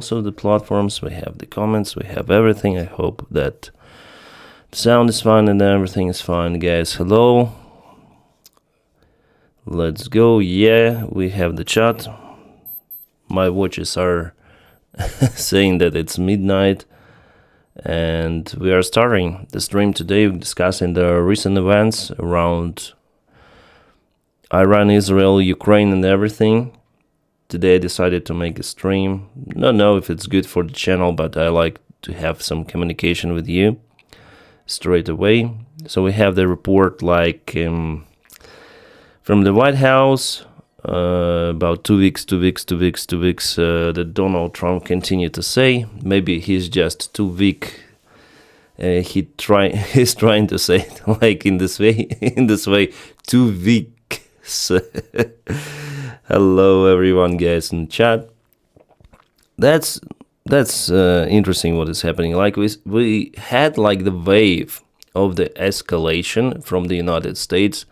also the platforms, we have the comments, we have everything. I hope that the sound is fine and everything is fine, guys. Hello. Let's go. Yeah, we have the chat. My watches are saying that it's midnight, and we are starting the stream today discussing the recent events around Iran, Israel, Ukraine, and everything. Today I decided to make a stream. Don't know if it's good for the channel, but I like to have some communication with you straight away. So we have the report from the White House about 2 weeks that Donald Trump continued to say. Maybe he's just too weak. He's trying to say it like in this way, 2 weeks. Hello everyone, guys, in chat. That's interesting what is happening. Like we had like the wave of the escalation from the United States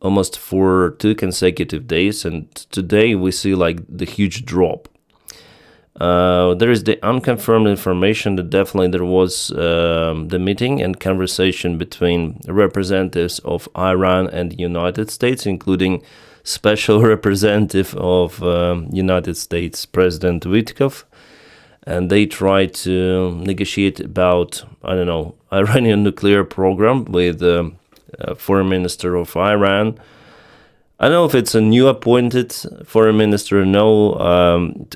almost for 2 consecutive days, and today we see like the huge drop. There is the unconfirmed information that definitely there was the meeting and conversation between representatives of Iran and the United States, including special representative of United States President Witkoff, and they tried to negotiate about, Iranian nuclear program with foreign minister of Iran. I don't know if it's a new appointed foreign minister or no.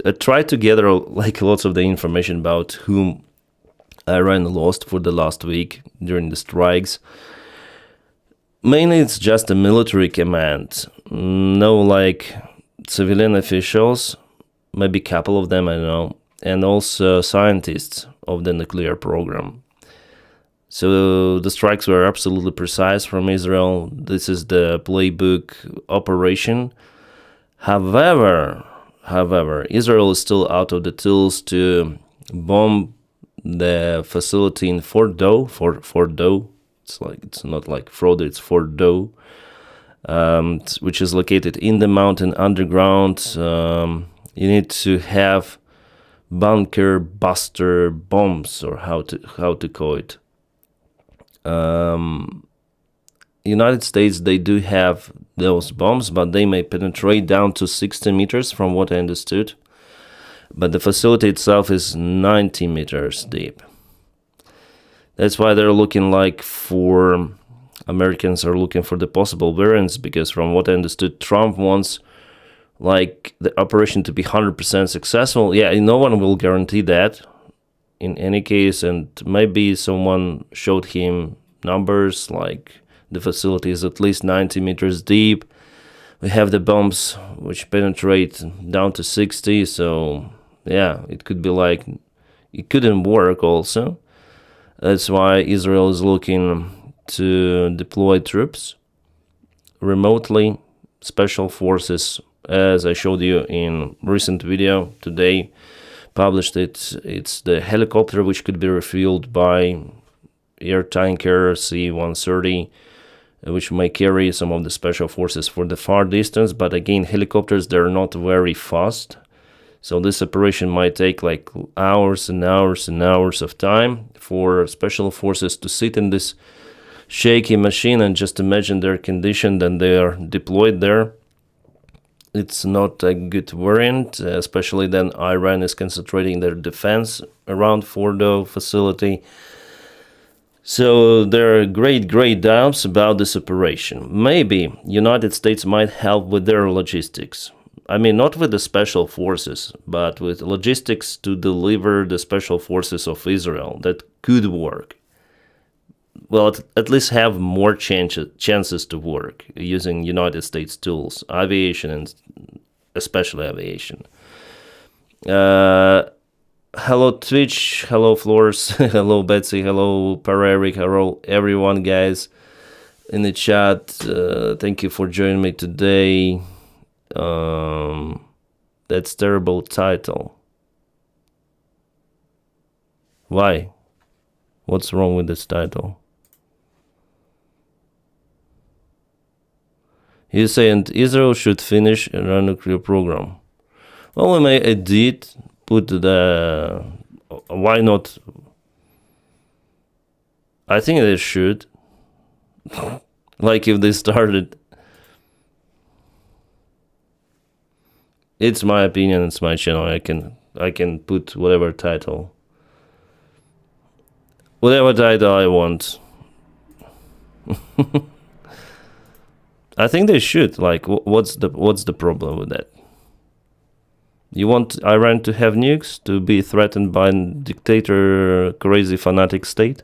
I tried to gather like lots of the information about whom Iran lost for the last week during the strikes. Mainly it's just a military command. No like civilian officials, maybe a couple of them, I don't know, and also scientists of the nuclear program. So the strikes were absolutely precise from Israel. This is the playbook operation. However, Israel is still out of the tools to bomb the facility in Fordo. It's not like Fordo, it's Fordo, which is located in the mountain underground. You need to have bunker buster bombs, or how to call it. United States, they do have those bombs, but they may penetrate down to 60 meters from what I understood. But the facility itself is 90 meters deep. That's why they're looking Americans are looking for the possible variants, because from what I understood, Trump wants like the operation to be 100% successful. Yeah, no one will guarantee that in any case, and maybe someone showed him numbers like the facility is at least 90 meters deep. We have the bombs which penetrate down to 60, so yeah, it could be like it couldn't work also. That's why Israel is looking to deploy troops remotely, special forces, as I showed you in recent video today. Published it. It's the helicopter which could be refueled by air tanker C-130, which may carry some of the special forces for the far distance. But again, helicopters, they're not very fast, so this operation might take like hours and hours and hours of time for special forces to sit in this shaky machine, and just imagine their condition when they are deployed there. It's not a good variant, especially then Iran is concentrating their defense around Fordo facility. So there are great doubts about this operation. Maybe United States might help with their logistics. I mean, not with the special forces, but with logistics to deliver the special forces of Israel. That could work. Well, at least have more chances to work using United States tools, aviation, and especially aviation. Hello Twitch, hello Flores, hello Betsy, hello Pereira, hello everyone, guys in the chat. Thank you for joining me today. That's terrible title. Why? What's wrong with this title? You say, and Israel should finish Iran nuclear program. Well, we may edit put the... Why not? I think they should. Like if they started... It's my opinion, it's my channel. I can put whatever title. Whatever title I want. I think they should. Like, what's the problem with that? You want Iran to have nukes, to be threatened by a dictator, crazy fanatic state?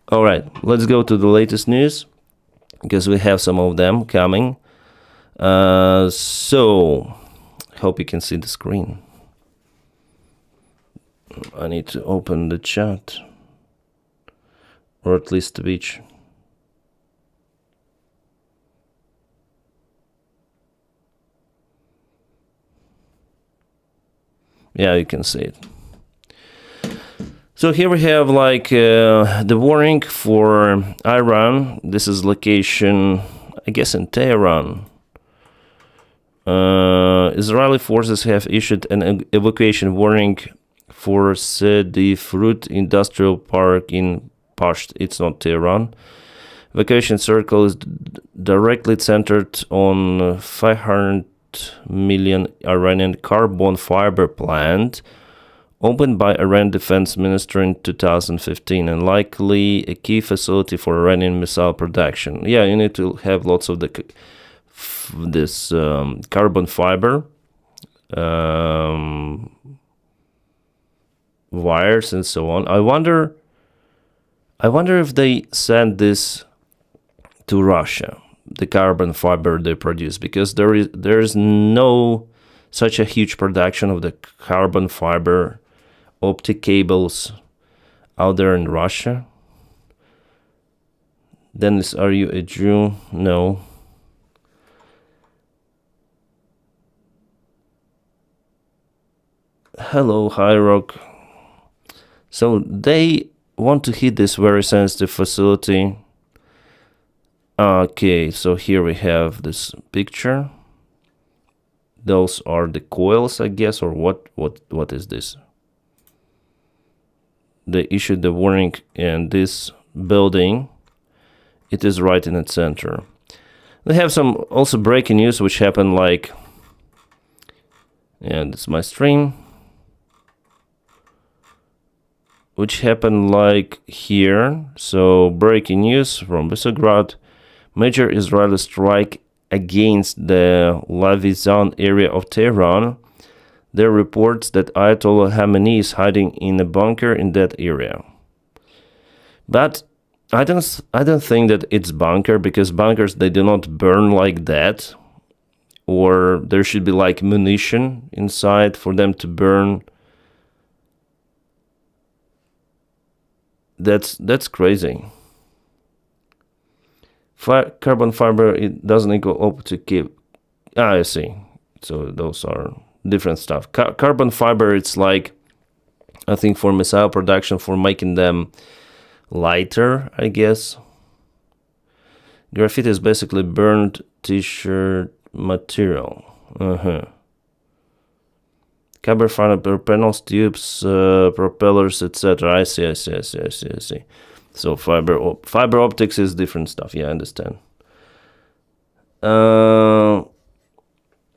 All right, let's go to the latest news, because we have some of them coming. So, hope you can see the screen. I need to open the chat, or at least the beach. Yeah, you can see it. So here we have like the warning for Iran. This is location, I guess, in Tehran. Israeli forces have issued an evacuation warning for Sedi Fruit Industrial Park in Pasht. It's not Tehran. Evacuation circle is directly centered on 500 million Iranian carbon fiber plant opened by Iran defense minister in 2015 and likely a key facility for Iranian missile production. Yeah, you need to have lots of this carbon fiber wires and so on. I wonder if they send this to Russia, the carbon fiber they produce, because there is no such a huge production of the carbon fiber optic cables out there in Russia. Denys, are you a Jew? No. Hello, High Rock. So they want to hit this very sensitive facility. Okay, so here we have this picture. Those are the coils, I guess, or what is this? They issued the warning in this building. It is right in the center. They have some also breaking news which happened like, and it's my stream, which happened like here. So breaking news from Visegrad. Major Israeli strike against the Lavizan area of Tehran. There are reports that Ayatollah Khamenei is hiding in a bunker in that area. But I don't think that it's bunker, because bunkers, they do not burn like that. Or there should be like munition inside for them to burn. That's crazy. Carbon fiber, it doesn't equal up to keep. I see. So those are different stuff. Carbon fiber, it's like, I think, for missile production, for making them lighter, I guess. Graphite is basically burned t-shirt material. Carbon fiber panels, tubes, propellers, etc. I see. So fiber optics is different stuff. Yeah, I understand.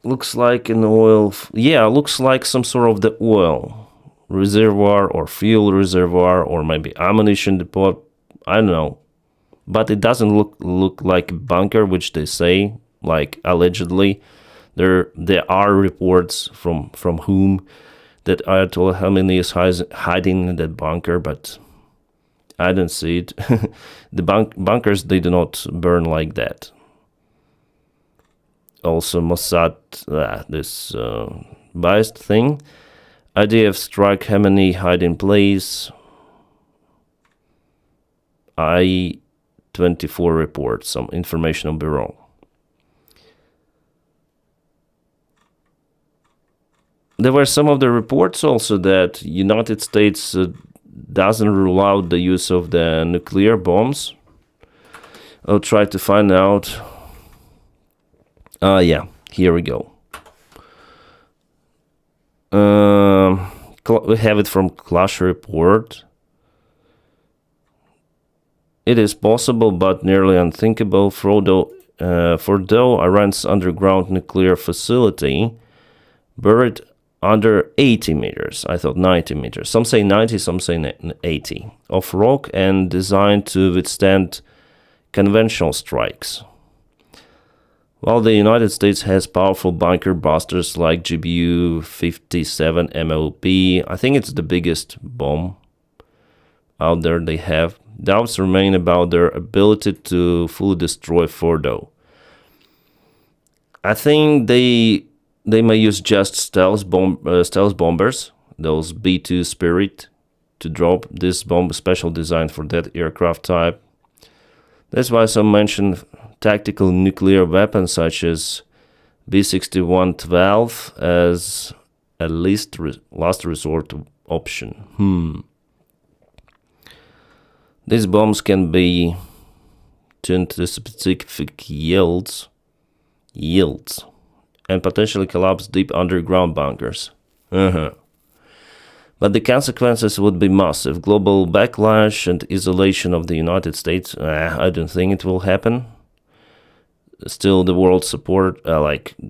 Looks like an oil. Looks like some sort of the oil reservoir or fuel reservoir or maybe ammunition depot. I don't know, but it doesn't look like a bunker, which they say, like allegedly. There are reports from whom that Ayatollah Khamenei is hiding in that bunker, but I don't see it. The bunkers, they do not burn like that. Also, Mossad, this biased thing. IDF strike Khamenei hide in place. I-24 reports, some informational bureau. There were some of the reports also that United States doesn't rule out the use of the nuclear bombs. I'll try to find out. Yeah, here we go. We have it from Clash Report. It is possible, but nearly unthinkable. Fordo, Iran's underground nuclear facility, buried under 80 meters. I thought 90 meters. Some say 90, some say 80. Of rock and designed to withstand conventional strikes. While the United States has powerful bunker busters like GBU-57 MLP, I think it's the biggest bomb out there they have. Doubts remain about their ability to fully destroy Fordo. I think they may use just stealth bombers, those B-2 Spirit, to drop this bomb special designed for that aircraft type. That's why some mention tactical nuclear weapons such as B-61-12 as a last resort option. These bombs can be tuned to specific yields and potentially collapse deep underground bunkers. But the consequences would be massive. Global backlash and isolation of the United States. I don't think it will happen. Still, the world's support,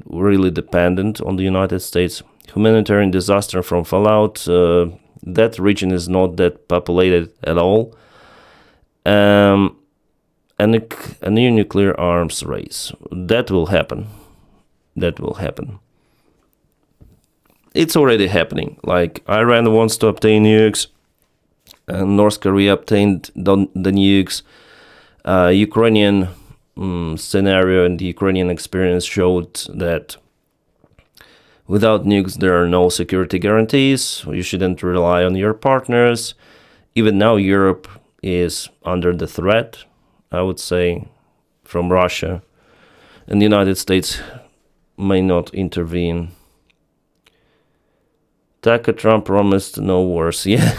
really dependent on the United States. Humanitarian disaster from fallout. That region is not that populated at all. And a new nuclear arms race. That will happen. It's already happening. Like, Iran wants to obtain nukes, and North Korea obtained the nukes. Ukrainian scenario and the Ukrainian experience showed that without nukes there are no security guarantees. You shouldn't rely on your partners. Even now, Europe is under the threat, I would say, from Russia, and the United States may not intervene. Tucker Trump promised no wars, yeah.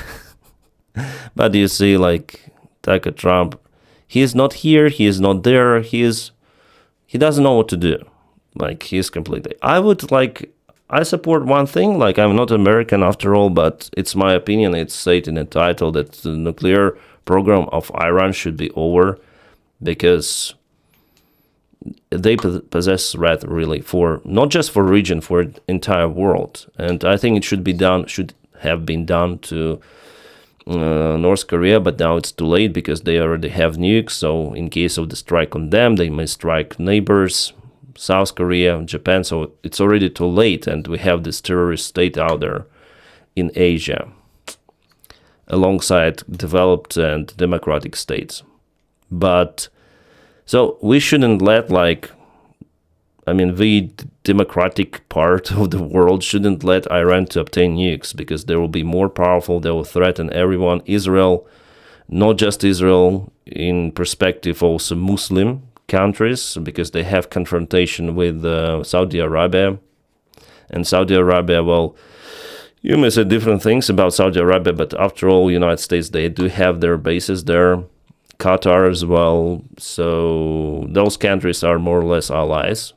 But you see, like, Tucker Trump, he is not here, he is not there, he doesn't know what to do. Like, he's completely... I support one thing, like, I'm not American after all, but it's my opinion, it's said in the title that the nuclear program of Iran should be over, because they possess threat really for, not just for region, for the entire world. And I think it should have been done to North Korea, but now it's too late because they already have nukes. So in case of the strike on them, they may strike neighbors, South Korea, Japan. So it's already too late, and we have this terrorist state out there in Asia, alongside developed and democratic states. But so we shouldn't let, the democratic part of the world shouldn't let Iran to obtain nukes, because they will be more powerful, they will threaten everyone. Israel, not just Israel, in perspective also Muslim countries, because they have confrontation with Saudi Arabia. And Saudi Arabia, well, you may say different things about Saudi Arabia, but after all, United States, they do have their bases there. Qatar as well. So those countries are more or less allies.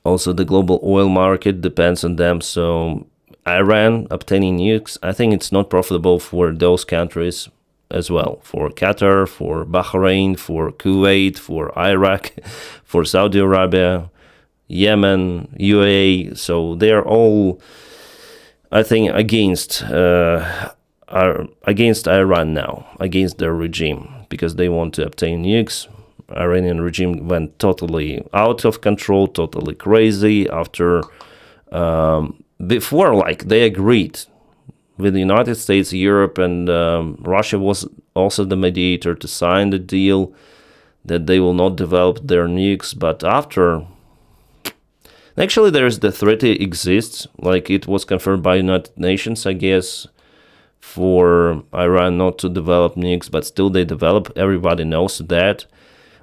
Also, the global oil market depends on them. So Iran obtaining nukes, I think it's not profitable for those countries as well. For Qatar, for Bahrain, for Kuwait, for Iraq, for Saudi Arabia, Yemen, UAE. So they are all, I think, against Iran now, against their regime, because they want to obtain nukes. Iranian regime went totally out of control, totally crazy after, before, they agreed with the United States, Europe, and Russia was also the mediator to sign the deal that they will not develop their nukes. But after, actually, the threat exists, it was confirmed by United Nations, I guess, for Iran not to develop nukes, but still they develop. Everybody knows that.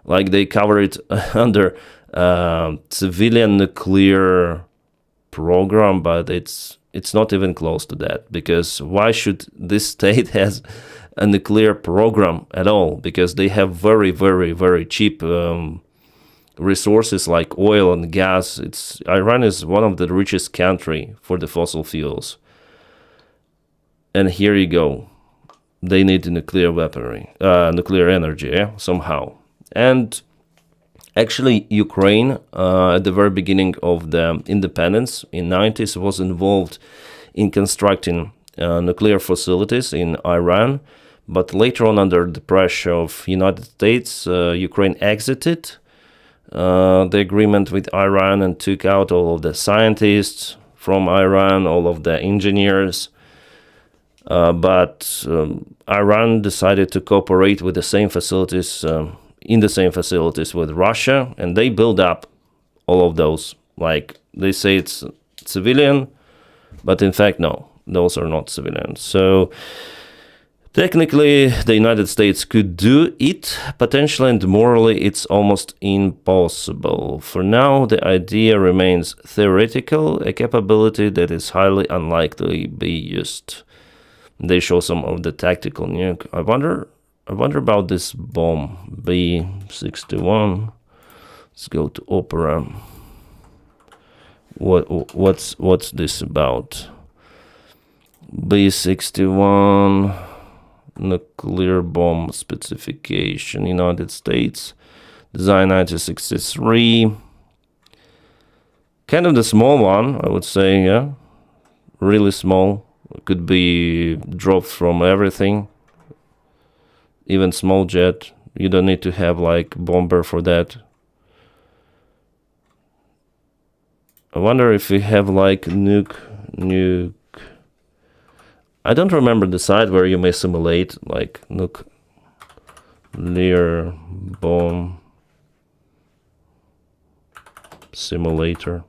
They cover it under civilian nuclear program, but it's not even close to that, because why should this state has a nuclear program at all? Because they have very, very, very cheap resources like oil and gas. Iran is one of the richest country for the fossil fuels. And here you go. They need nuclear weaponry, nuclear energy, somehow. And actually, Ukraine, at the very beginning of the independence in 90s, was involved in constructing nuclear facilities in Iran. But later on, under the pressure of United States, Ukraine exited the agreement with Iran and took out all of the scientists from Iran, all of the engineers. But Iran decided to cooperate with the same facilities, in the same facilities with Russia, and they build up all of those. Like, they say it's civilian, but in fact, no, those are not civilians. So technically, the United States could do it, potentially, and morally, it's almost impossible. For now, the idea remains theoretical, a capability that is highly unlikely to be used. They show some of the tactical nuke. I wonder about this bomb, B-61. Let's go to Opera. What's this about? B-61 nuclear bomb specification, United States, design 1963. Kind of the small one, I would say, yeah, really small. Could be dropped from everything, even small jet. You don't need to have like bomber for that. I wonder if we have like nuke. I don't remember the site where you may simulate like nuclear bomb simulation.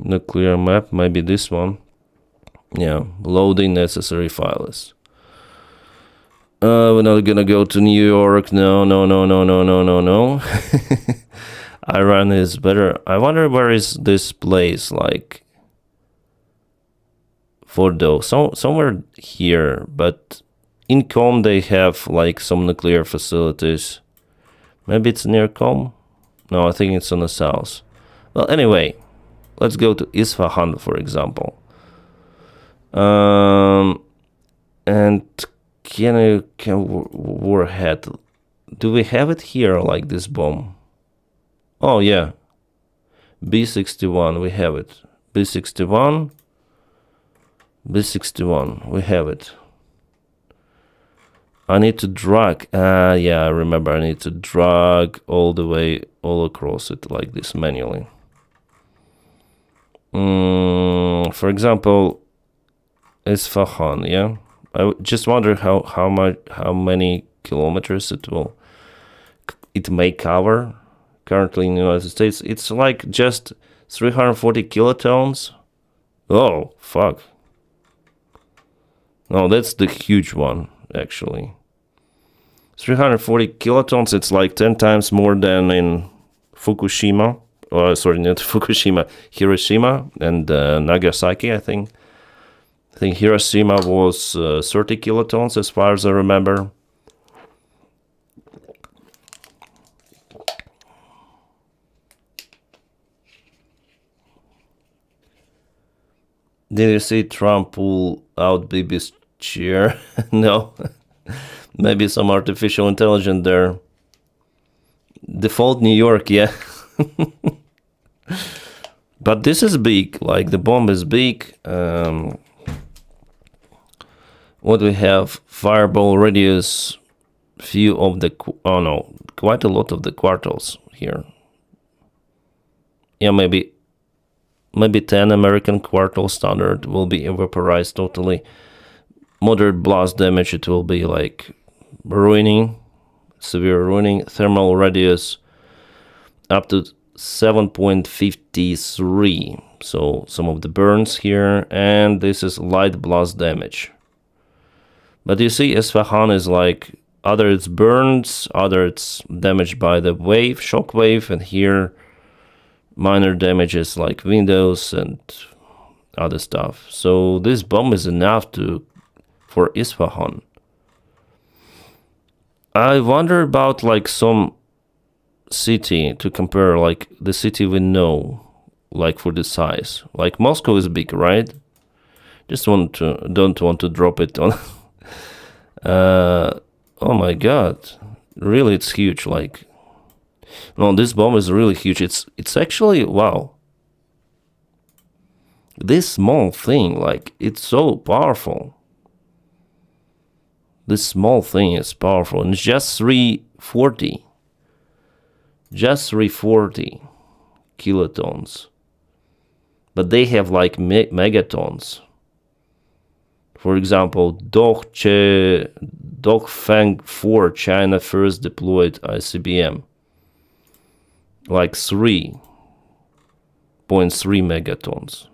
Nuclear map, maybe this one. Yeah, loading necessary files. We're not gonna go to New York. No. Iran is better. I wonder where is this place, like Fordo. Somewhere here, but in Qom they have like some nuclear facilities. Maybe it's near Qom? No, I think it's on the south. Well, anyway, let's go to Isfahan, for example. And can warhead? Do we have it here, like this bomb? Oh yeah, B-61. We have it. B-61. We have it. I need to drag. Yeah, I remember. I need to drag all the way, all across it like this manually. For example, Isfahan, yeah. I just wonder how many kilometers it may cover. Currently in the United States, it's like just 340 kilotons. Oh fuck! No, that's the huge one actually. 340 kilotons. It's like 10 times more than in Fukushima. Sorry, not Fukushima, Hiroshima and Nagasaki, I think. I think Hiroshima was 30 kilotons, as far as I remember. Did you see Trump pull out Bibi's chair? No. Maybe some artificial intelligence there. Default New York, yeah. But this is big, like the bomb is big. What we have, fireball radius, few of the, quite a lot of the quartals here. Yeah, maybe 10 American quartal standard will be vaporized totally. Moderate blast damage, it will be like ruining, severe ruining. Thermal radius up to 7.53. So some of the burns here, and this is light blast damage. But you see, Isfahan is like, either it's burns, either it's damaged by the wave, shock wave, and here minor damages like windows and other stuff. So this bomb is enough for Isfahan. I wonder about like some city to compare, like the city we know, like for the size. Like Moscow is big, right? Just don't want to drop it on. Oh my god, really, it's huge. Like, no, this bomb is really huge. It's actually wow. This small thing, like, it's so powerful. This small thing is powerful, and it's just 340. Just 340 kilotons. But they have like megatons. For example, Dongfeng 4, China first deployed ICBM. Like 3.3 megatons.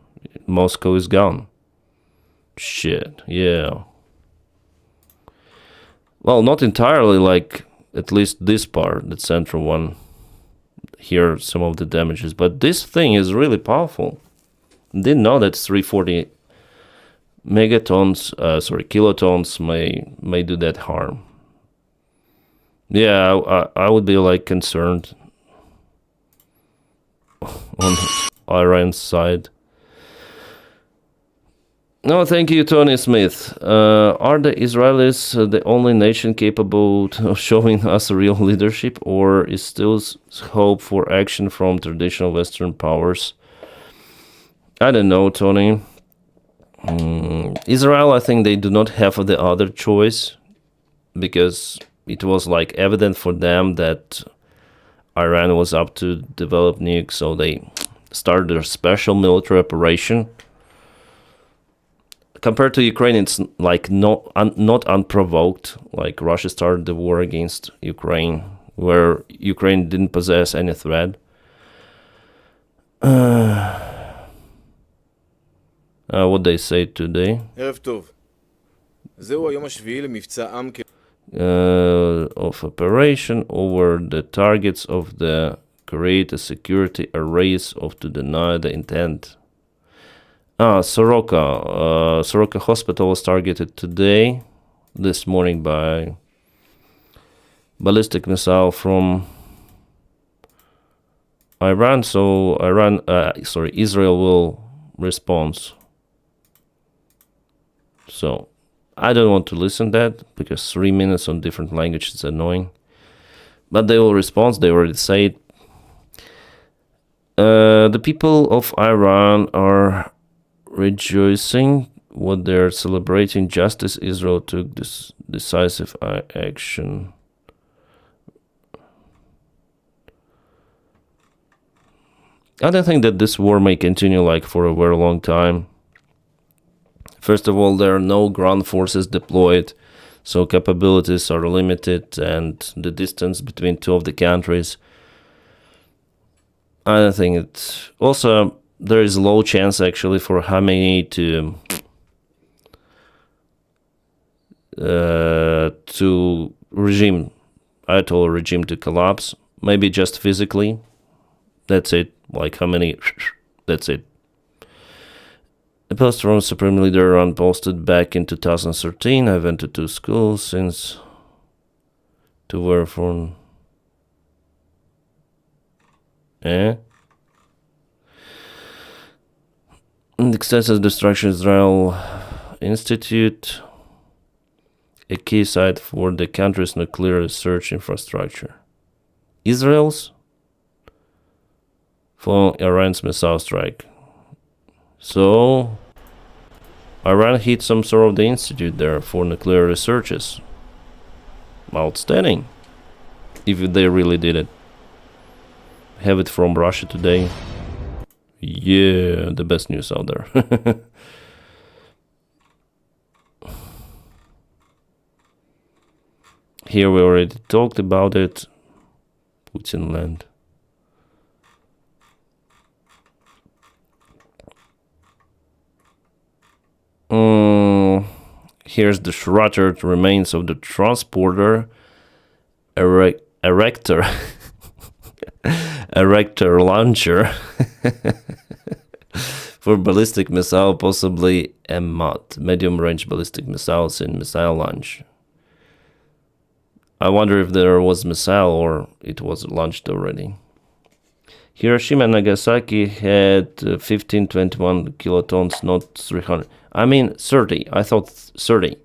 Moscow is gone. Shit, yeah. Well, not entirely, like, at least this part, the central one. Here are some of the damages. But this thing is really powerful. Didn't know that 340 kilotons may do that harm. Yeah, I would be like concerned on Iran's side. No, thank you, Tony Smith. Are the Israelis the only nation capable of showing us real leadership, or is still hope for action from traditional Western powers? I don't know, Tony. Israel, I think they do not have the other choice, because it was like evident for them that Iran was up to develop nukes, so they started a special military operation. Compared to Ukraine, it's like not unprovoked. Like Russia started the war against Ukraine, where Ukraine didn't possess any threat. What they say today. ערב טוב. זהו היום השביעי למבצע עם of operation over the targets of the create a security arrays of to deny the intent. Soroka Hospital was targeted today, this morning, by ballistic missile from Iran. So Israel will respond. So I don't want to listen to that, because 3 minutes on different languages is annoying. But they will respond. They already say it. The people of Iran are rejoicing what they're celebrating. Justice, Israel took this decisive action. I don't think that this war may continue like for a very long time. First of all, there are no ground forces deployed, so capabilities are limited, and the distance between two of the countries, I don't think it's... Also, there is low chance actually for Khamenei to Ayatollah regime to collapse. Maybe just physically. That's it. Like Khamenei, that's it. A post from Supreme Leader Iran posted back in 2013. I went to 2 schools since to were from... Extensive destruction Israel Institute, a key site for the country's nuclear research infrastructure. Israel's? Following Iran's missile strike. So, Iran hit some sort of the institute there for nuclear researches. Outstanding. If they really did it. Have it from Russia today. Yeah, the best news out there. Here we already talked about it. Putin land. Here's the shattered remains of the transporter erector launcher for ballistic missile, possibly MMOT, medium range ballistic missiles in missile launch. I wonder if there was missile or it was launched already. Hiroshima and Nagasaki had 1521 kilotons, not 300. I mean 30. I thought 30.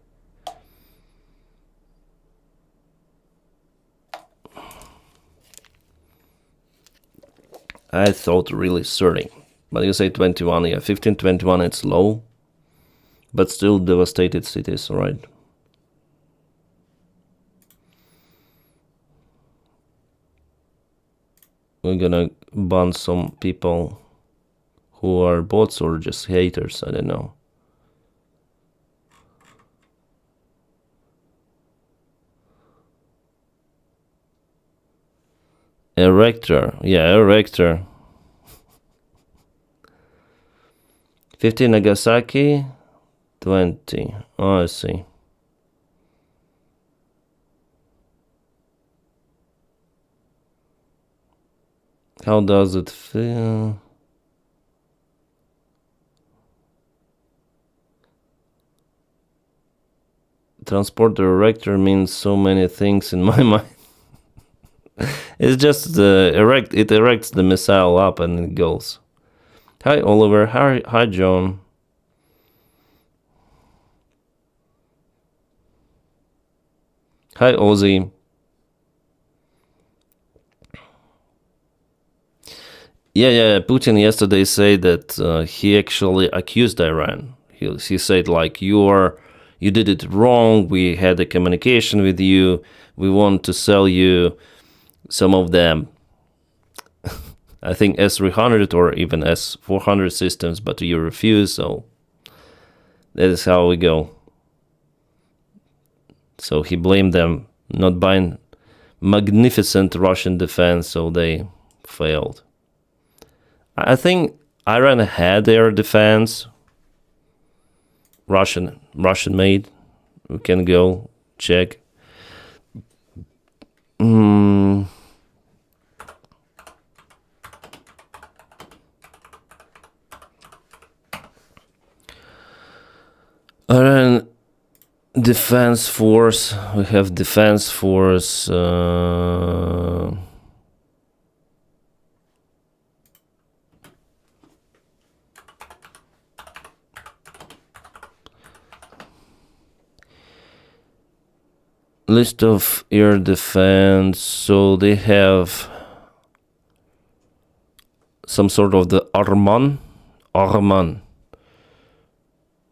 I thought really 30. But you say 21. Yeah, 1521, it's low. But still devastated cities, right? We're gonna ban some people who are bots or just haters, I don't know. Erector, yeah, Erector. 15 Nagasaki, 20. Oh, I see. How does it feel? Transporter erector means so many things in my mind. It's just it erects the missile up and it goes. Hi Oliver, hi John. Hi Ozzy. Yeah, Putin yesterday said that he actually accused Iran. He said like you did it wrong, we had a communication with you, we want to sell you some of them, I think S300 or even S400 systems, but you refuse, so that is how we go. So he blamed them not buying magnificent Russian defense, so they failed. I think Iran had air defense, Russian made. We can go check. Iran Defense Force. We have Defense Force. List of air defense. So they have some sort of the Arman.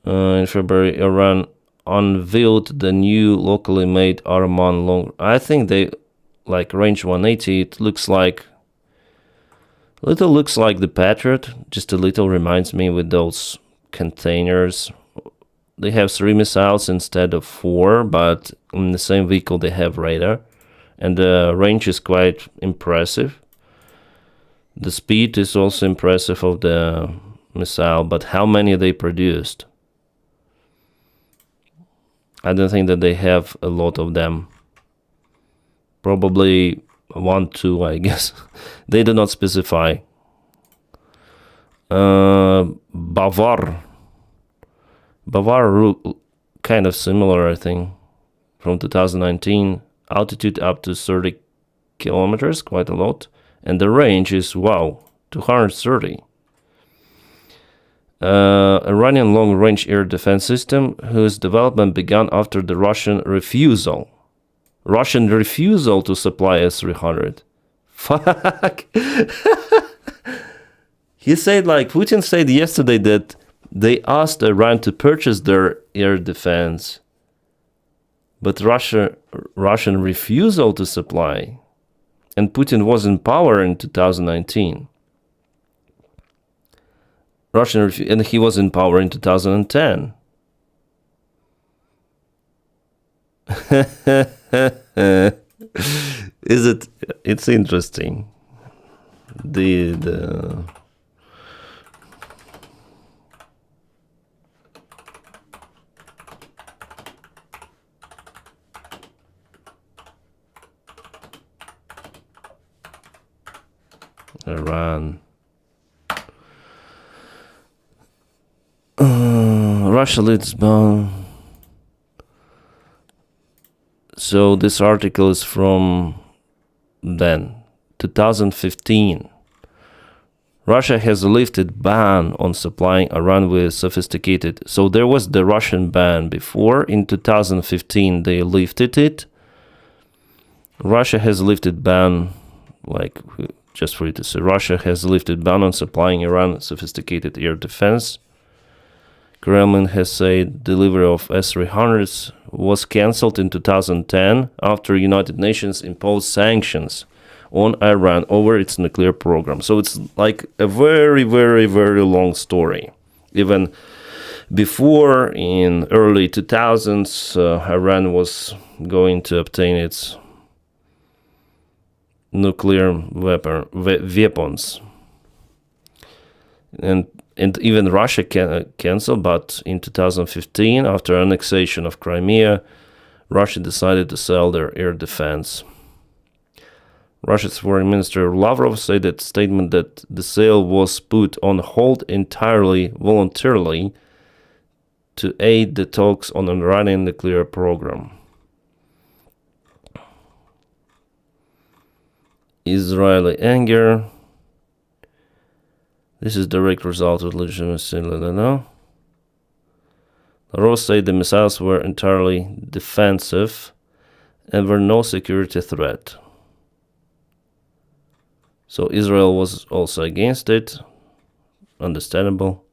In February, Iran unveiled the new locally made Arman long. I think they like range 180. It looks like the Patriot. Just a little reminds me with those containers. They have 3 missiles instead of 4, but in the same vehicle they have radar, and the range is quite impressive. The speed is also impressive of the missile, but how many they produced? I don't think that they have a lot of them. Probably 1, 2, I guess. They do not specify. Bavar, kind of similar, I think, from 2019. Altitude up to 30 kilometers, quite a lot. And the range is, wow, 230. Iranian long-range air defense system whose development began after the Russian refusal to supply S-300. Fuck. He said, like, Putin said yesterday that they asked Iran to purchase their air defense, but Russian refusal to supply, and Putin was in power in 2019. And he was in power in 2010. It's interesting. The Iran. Russia leads bomb. So this article is from then, 2015. Russia has lifted ban on supplying Iran with sophisticated... So there was the Russian ban before. In 2015, they lifted it. Russia has lifted ban, like, just for you to say, Russia has lifted ban on supplying Iran sophisticated air defense. Kremlin has said delivery of S-300s was cancelled in 2010 after United Nations imposed sanctions on Iran over its nuclear program. So it's like a very, very, very long story. Even before, in early 2000s, Iran was going to obtain its nuclear weapons. And even Russia canceled, but in 2015, after annexation of Crimea, Russia decided to sell their air defense. Russia's Foreign Minister Lavrov said that statement that the sale was put on hold entirely voluntarily to aid the talks on an Iranian nuclear program. Israeli anger. This is direct result of legitimacy. Lavrov said the missiles were entirely defensive and were no security threat. So Israel was also against it. Understandable.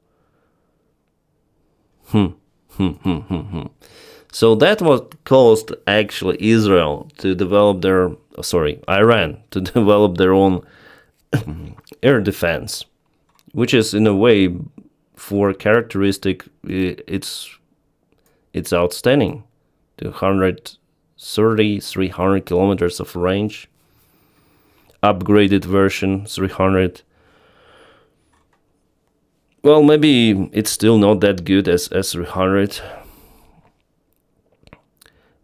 So that what caused actually Israel to develop Iran to develop their own air defense, which is in a way, for characteristic, it's outstanding. 230, 300 kilometers of range. Upgraded version 300. Well, maybe it's still not that good as S300,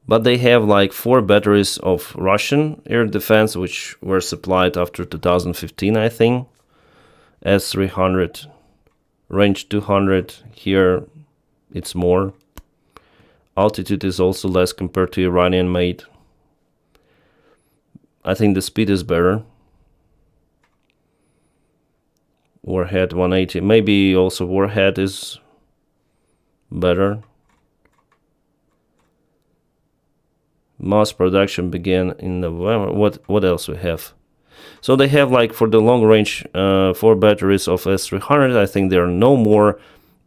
but they have like 4 batteries of Russian air defense, which were supplied after 2015, I think. S300, range 200. Here it's more. Altitude is also less compared to Iranian made. I think the speed is better. Warhead 180. Maybe also warhead is better. Mass production began in November. What else we have? So they have like for the long range 4 batteries of S300. I think there are no more.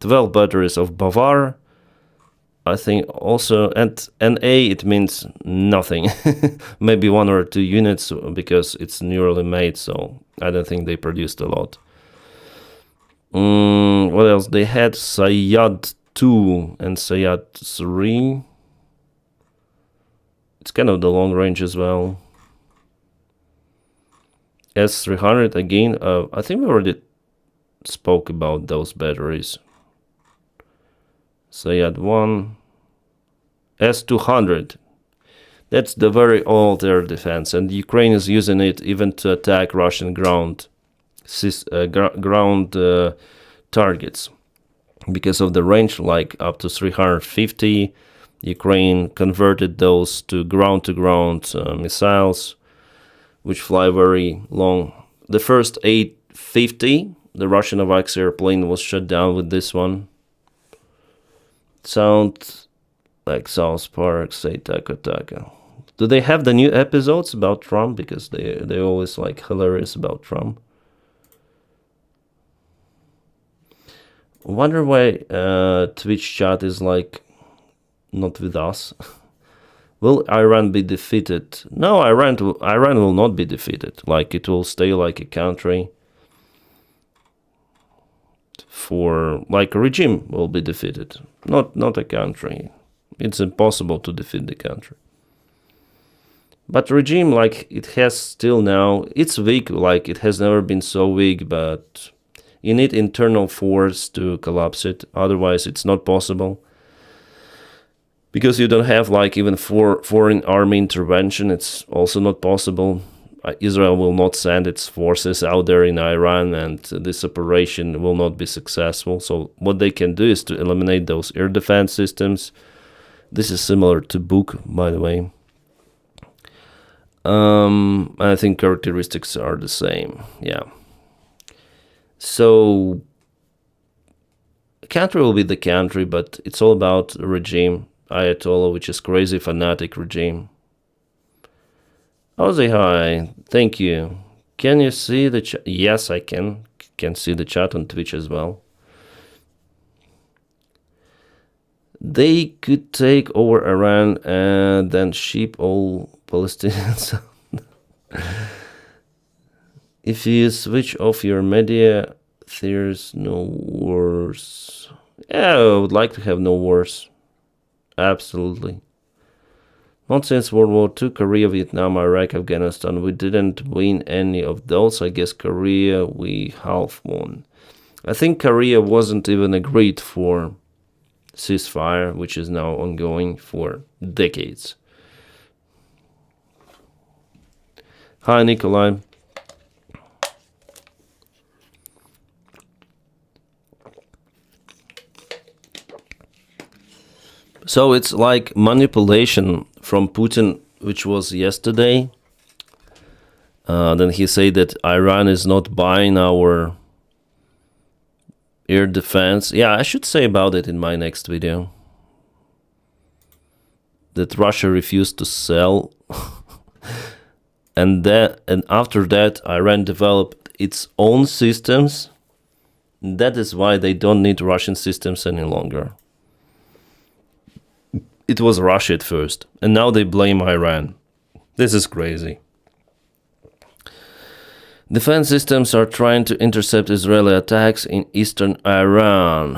12 batteries of Bavar. I think also, and NA, it means nothing. Maybe 1 or 2 units because it's newly made, so I don't think they produced a lot. What else? They had Sayad 2 and Sayad 3. It's kind of the long range as well. S300 again. I think we already spoke about those batteries. Sayad 1. S200. That's the very old air defense, and Ukraine is using it even to attack Russian ground targets. Because of the range, like up to 350, Ukraine converted those to ground-to-ground missiles, which fly very long. The first 850, the Russian AVAX airplane, was shot down with this one. Sound like South Park, say Taka Taka. Do they have the new episodes about Trump? Because they're always like hilarious about Trump. Wonder why Twitch chat is like not with us. Will Iran be defeated? No, Iran will not be defeated. Like it will stay like a country. For like a regime will be defeated, not a country. It's impossible to defeat the country. But regime, like it has still now, it's weak. Like it has never been so weak, but you need internal force to collapse it. Otherwise, it's not possible. Because you don't have like even foreign army intervention, it's also not possible. Israel will not send its forces out there in Iran, and this operation will not be successful. So what they can do is to eliminate those air defense systems. This is similar to Buk, by the way. I think characteristics are the same. Yeah. So country will be the country, but it's all about the regime. Ayatollah, which is crazy fanatic regime. Ozzy, hi. Thank you. Can you see the chat? Yes, I can. Can see the chat on Twitch as well. They could take over Iran and then ship all Palestinians. If you switch off your media, there's no wars. Yeah, I would like to have no wars. Absolutely. Not since World War II, Korea, Vietnam, Iraq, Afghanistan. We didn't win any of those. I guess Korea, we half won. I think Korea wasn't even agreed for ceasefire, which is now ongoing for decades. Hi, Nikolai. So it's like manipulation from Putin, which was yesterday. Then he said that Iran is not buying our air defense. Yeah, I should say about it in my next video. That Russia refused to sell. and after that, Iran developed its own systems. That is why they don't need Russian systems any longer. It was Russia at first, and now they blame Iran. This is crazy. Defense systems are trying to intercept Israeli attacks in eastern Iran.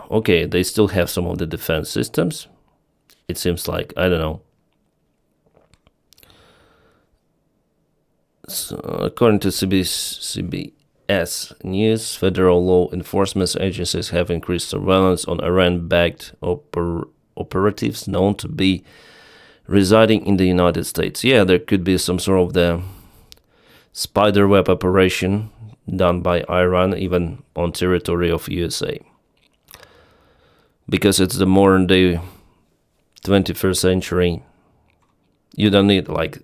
Okay, they still have some of the defense systems. It seems like, I don't know. So, according to CBS News, federal law enforcement agencies have increased surveillance on Iran-backed operatives known to be residing in the United States. Yeah, there could be some sort of the spiderweb operation done by Iran, even on territory of USA. Because it's the modern day 21st century. You don't need like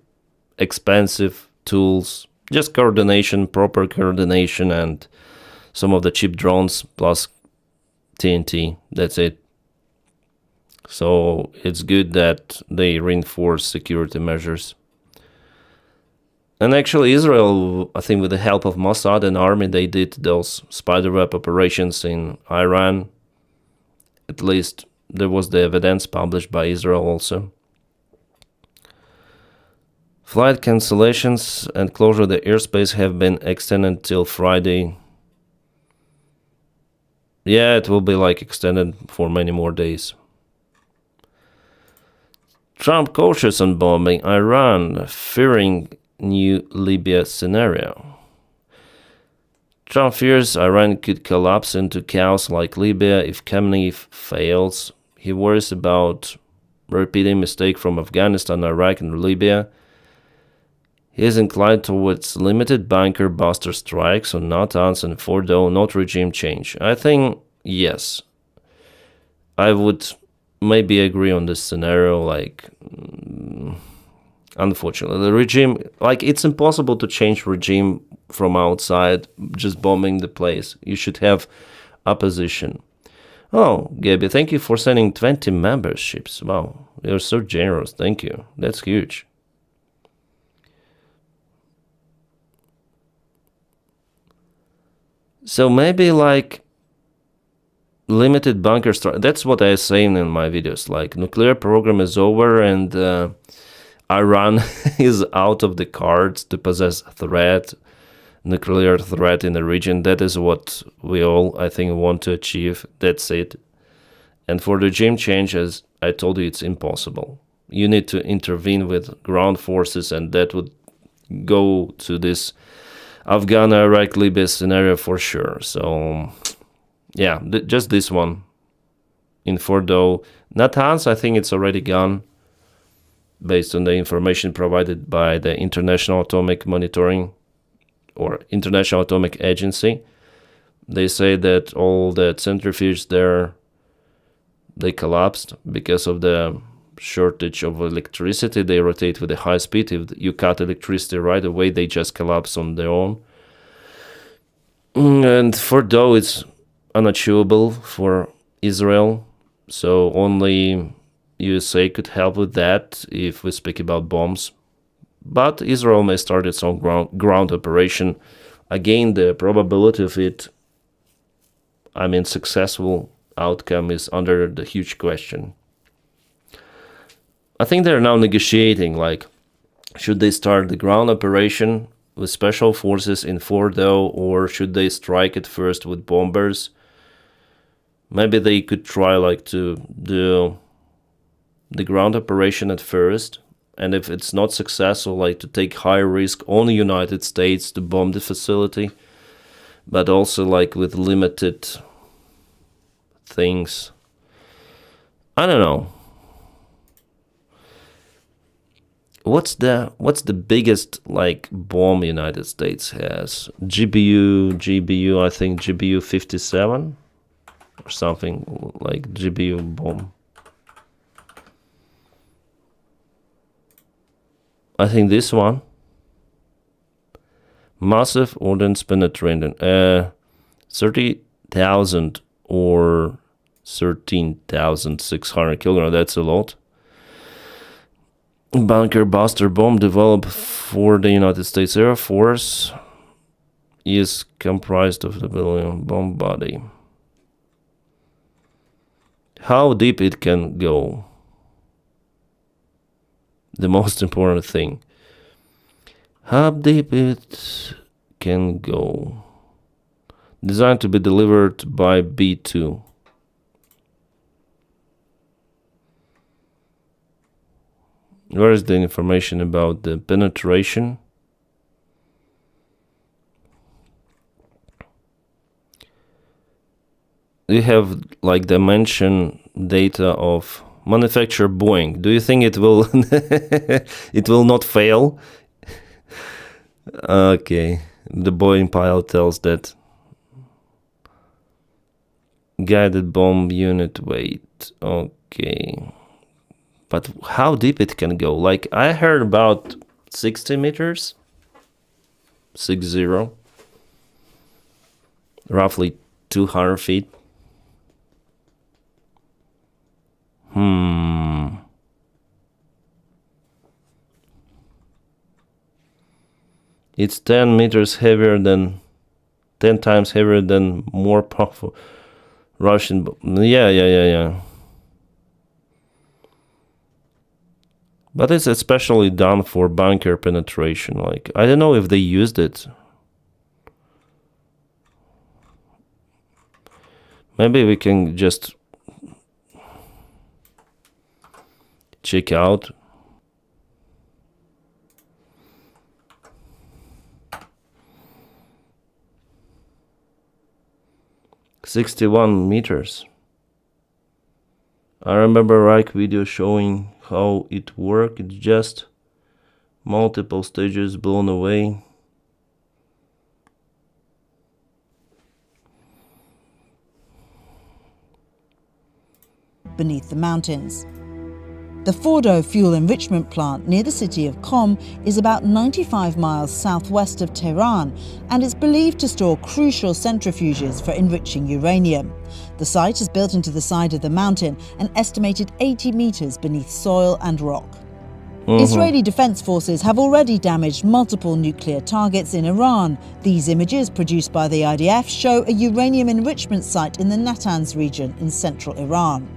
expensive tools, just coordination, proper coordination, and some of the cheap drones plus TNT. That's it. So it's good that they reinforce security measures. And actually Israel, I think with the help of Mossad and army, they did those spiderweb operations in Iran. At least there was the evidence published by Israel also. Flight cancellations and closure of the airspace have been extended till Friday. Yeah, it will be like extended for many more days. Trump cautious on bombing Iran, fearing new Libya scenario. Trump fears Iran could collapse into chaos like Libya if Khamenei fails. He worries about repeating mistake from Afghanistan, Iraq, and Libya. He is inclined towards limited bunker buster strikes on Natanz and Fordo, not regime change. I think, yes. I would maybe agree on this scenario, like, unfortunately, the regime, like, it's impossible to change regime from outside, just bombing the place. You should have opposition. Oh, Gabby, thank you for sending 20 memberships. Wow, you're so generous. Thank you. That's huge. So maybe, like, limited bunker strike. That's what I say in my videos. Like, nuclear program is over and Iran is out of the cards to possess nuclear threat in the region. That is what we all, I think, want to achieve. That's it. And for the regime change, as I told you, it's impossible. You need to intervene with ground forces, and that would go to this Afghan, Iraq, Libya scenario for sure. So yeah, just this one in Fordo. Natanz, I think it's already gone based on the information provided by the International Atomic Monitoring or International Atomic Agency. They say that all the centrifuges there, they collapsed because of the shortage of electricity. They rotate with a high speed. If you cut electricity right away, they just collapse on their own. And Fordo is unachievable for Israel, so only USA could help with that if we speak about bombs. But Israel may start its own ground operation. Again, the probability of it, successful outcome is under the huge question. I think they're now negotiating, like, should they start the ground operation with special forces in Fordo, or should they strike it first with bombers? Maybe they could try like to do the ground operation at first, and if it's not successful, like to take high risk on the United States to bomb the facility, but also like with limited things. I don't know. What's the biggest like bomb United States has? GBU, I think GBU 57 or something like GBU bomb. I think this one. Massive ordnance penetrating. 30,000 or 13,600 kilograms. That's a lot. Bunker buster bomb developed for the United States Air Force is comprised of the civilian bomb body. How deep it can go? The most important thing. How deep it can go. Designed to be delivered by B-2. Where is the information about the penetration? We have like dimension data of manufacturer Boeing. Do you think it will it will not fail? Okay, the Boeing pilot tells that guided bomb unit weight. Okay. But how deep it can go? Like, I heard about 60 meters. 60. Roughly 200 feet. It's 10 meters heavier than... 10 times heavier than more powerful Russian... Yeah. But it's especially done for bunker penetration. Like, I don't know if they used it. Maybe we can just check out. "61 meters. I remember Reich video showing how it worked. It's just multiple stages blown away. Beneath the mountains. The Fordo fuel enrichment plant near the city of Qom is about 95 miles southwest of Tehran and is believed to store crucial centrifuges for enriching uranium. The site is built into the side of the mountain and estimated 80 meters beneath soil and rock. Israeli defense forces have already damaged multiple nuclear targets in Iran. These images, produced by the IDF, show a uranium enrichment site in the Natanz region in central Iran.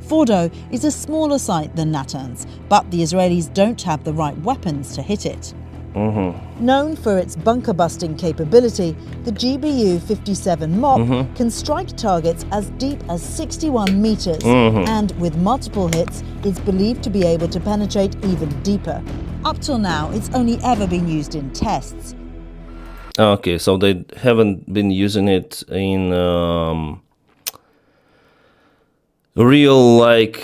Fordo is a smaller site than Natanz, but the Israelis don't have the right weapons to hit it. Known for its bunker-busting capability, the GBU-57 MOP can strike targets as deep as 61 meters, and with multiple hits, is believed to be able to penetrate even deeper. Up till now, it's only ever been used in tests. Okay, so they haven't been using it in real, like,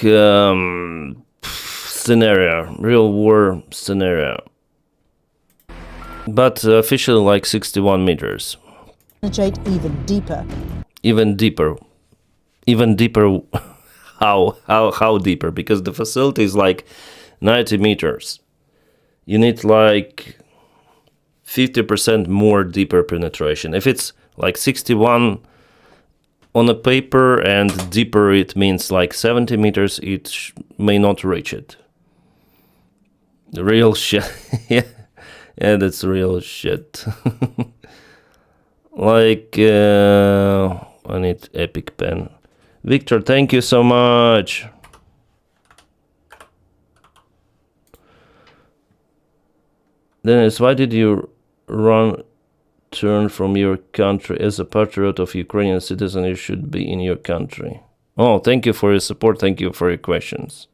scenario, real war scenario. But officially like 61 meters. Penetrate even deeper. Even deeper. how deeper, because the facility is like 90 meters. You need like 50% more deeper penetration. If it's like 61 on a paper and deeper, it means like 70 meters, it may not reach it. The real shit. Yeah, that's real shit. Like, I need epic pen. Victor, thank you so much. Denys, why did you turn from your country? As a patriot of Ukrainian citizen, you should be in your country. Oh, thank you for your support. Thank you for your questions.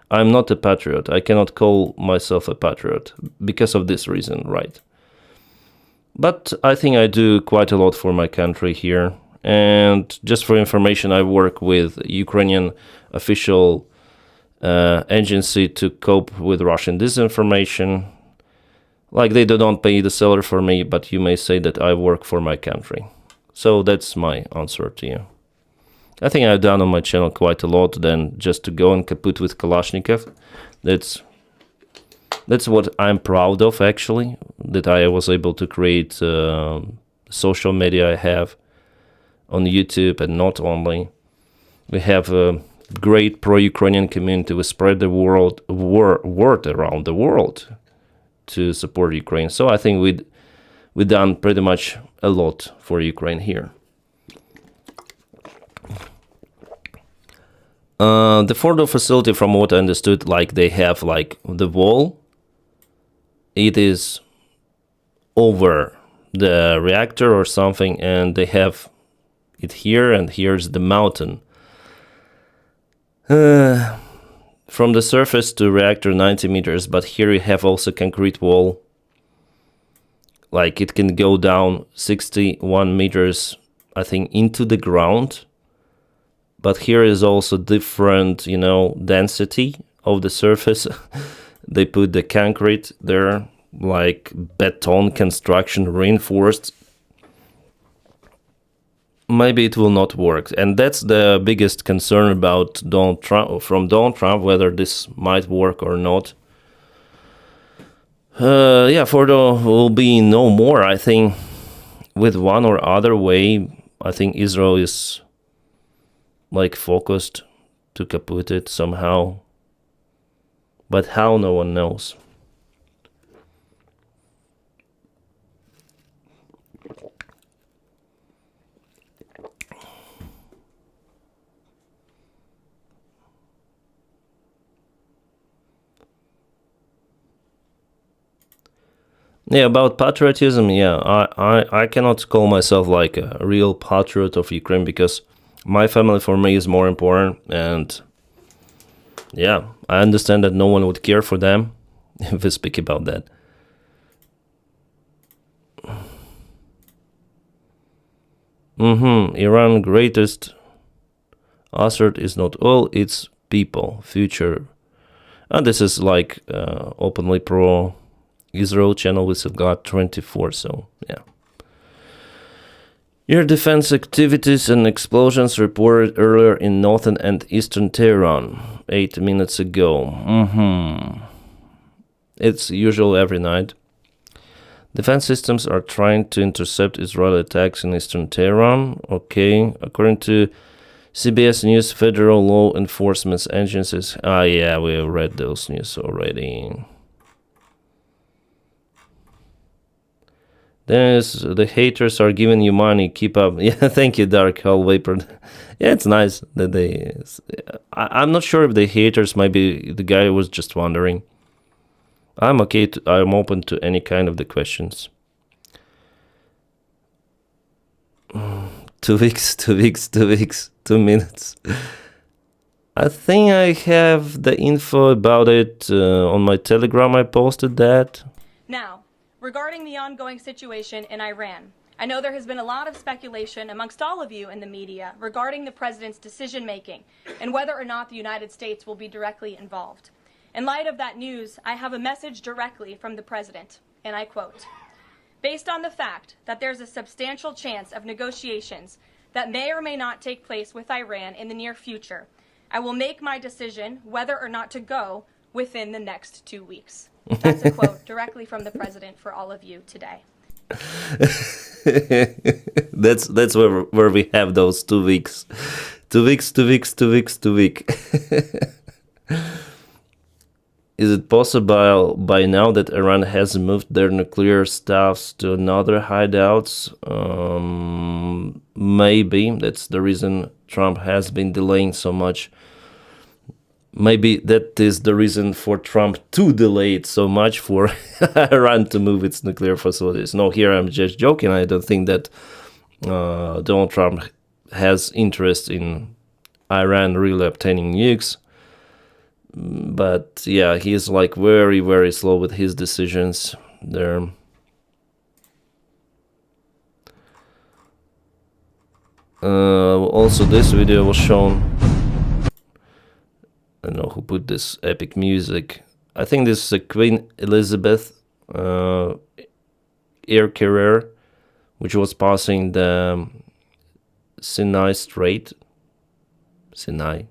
I'm not a patriot. I cannot call myself a patriot because of this reason, right? But I think I do quite a lot for my country here. And just for information, I work with Ukrainian official agency to cope with Russian disinformation. Like, they do not pay the salary for me, but you may say that I work for my country. So that's my answer to you. I think I've done on my channel quite a lot than just to go and kaput with Kalashnikov. That's what I'm proud of, actually, that I was able to create social media I have on YouTube, and not only. We have a great pro-Ukrainian community. We spread the word around the world to support Ukraine. So I think we've done pretty much a lot for Ukraine here. The Fordo facility, from what I understood, like they have like the wall. It is over the reactor or something, and they have it here, and here's the mountain. From the surface to reactor 90 meters, but here you have also concrete wall. Like it can go down 61 meters, I think, into the ground. But here is also different, density of the surface. They put the concrete there, like beton construction, reinforced. Maybe it will not work. And that's the biggest concern about Donald Trump, whether this might work or not. Fordo will be no more, I think, with one or other way. I think Israel is like focused to kaput it somehow. But how, no one knows. Yeah, about patriotism, I cannot call myself like a real patriot of Ukraine, because my family for me is more important, and yeah, I understand that no one would care for them if we speak about that. Iran greatest asset is not oil, it's people, future. And this is like openly pro-Israel channel with God24, so yeah. Air defense activities and explosions reported earlier in northern and eastern Tehran 8 minutes ago. It's usual every night. Defense systems are trying to intercept Israeli attacks in eastern Tehran. Okay, according to CBS News, federal law enforcement agencies. Yeah, we read those news already. Denys, the haters are giving you money. Keep up. Yeah, thank you, Dark Hole Vapor. Yeah, it's nice that they... I'm not sure if the haters might be the guy who was just wondering. I'm okay. I'm open to any kind of the questions. 2 weeks, 2 weeks, 2 weeks, 2 minutes. I think I have the info about it on my Telegram. I posted that. Now, regarding the ongoing situation in Iran, I know there has been a lot of speculation amongst all of you in the media regarding the president's decision-making and whether or not the United States will be directly involved. In light of that news, I have a message directly from the president, and I quote, "Based on the fact that there's a substantial chance of negotiations that may or may not take place with Iran in the near future, I will make my decision whether or not to go within the next 2 weeks. That's a quote directly from the president for all of you today. That's where we have those 2 weeks. 2 weeks, 2 weeks, 2 weeks, 2 week. Is it possible by now that Iran has moved their nuclear staffs to another hideouts? Maybe. That's the reason Trump has been delaying so much. Maybe that is the reason for Trump to delay it so much for Iran to move its nuclear facilities. No, here I'm just joking. I don't think that Donald Trump has interest in Iran really obtaining nukes. But yeah, he's like very, very slow with his decisions there. Also, this video was shown. I don't know who put this epic music. I think this is a Queen Elizabeth air carrier, which was passing the Sinai Strait. Sinai.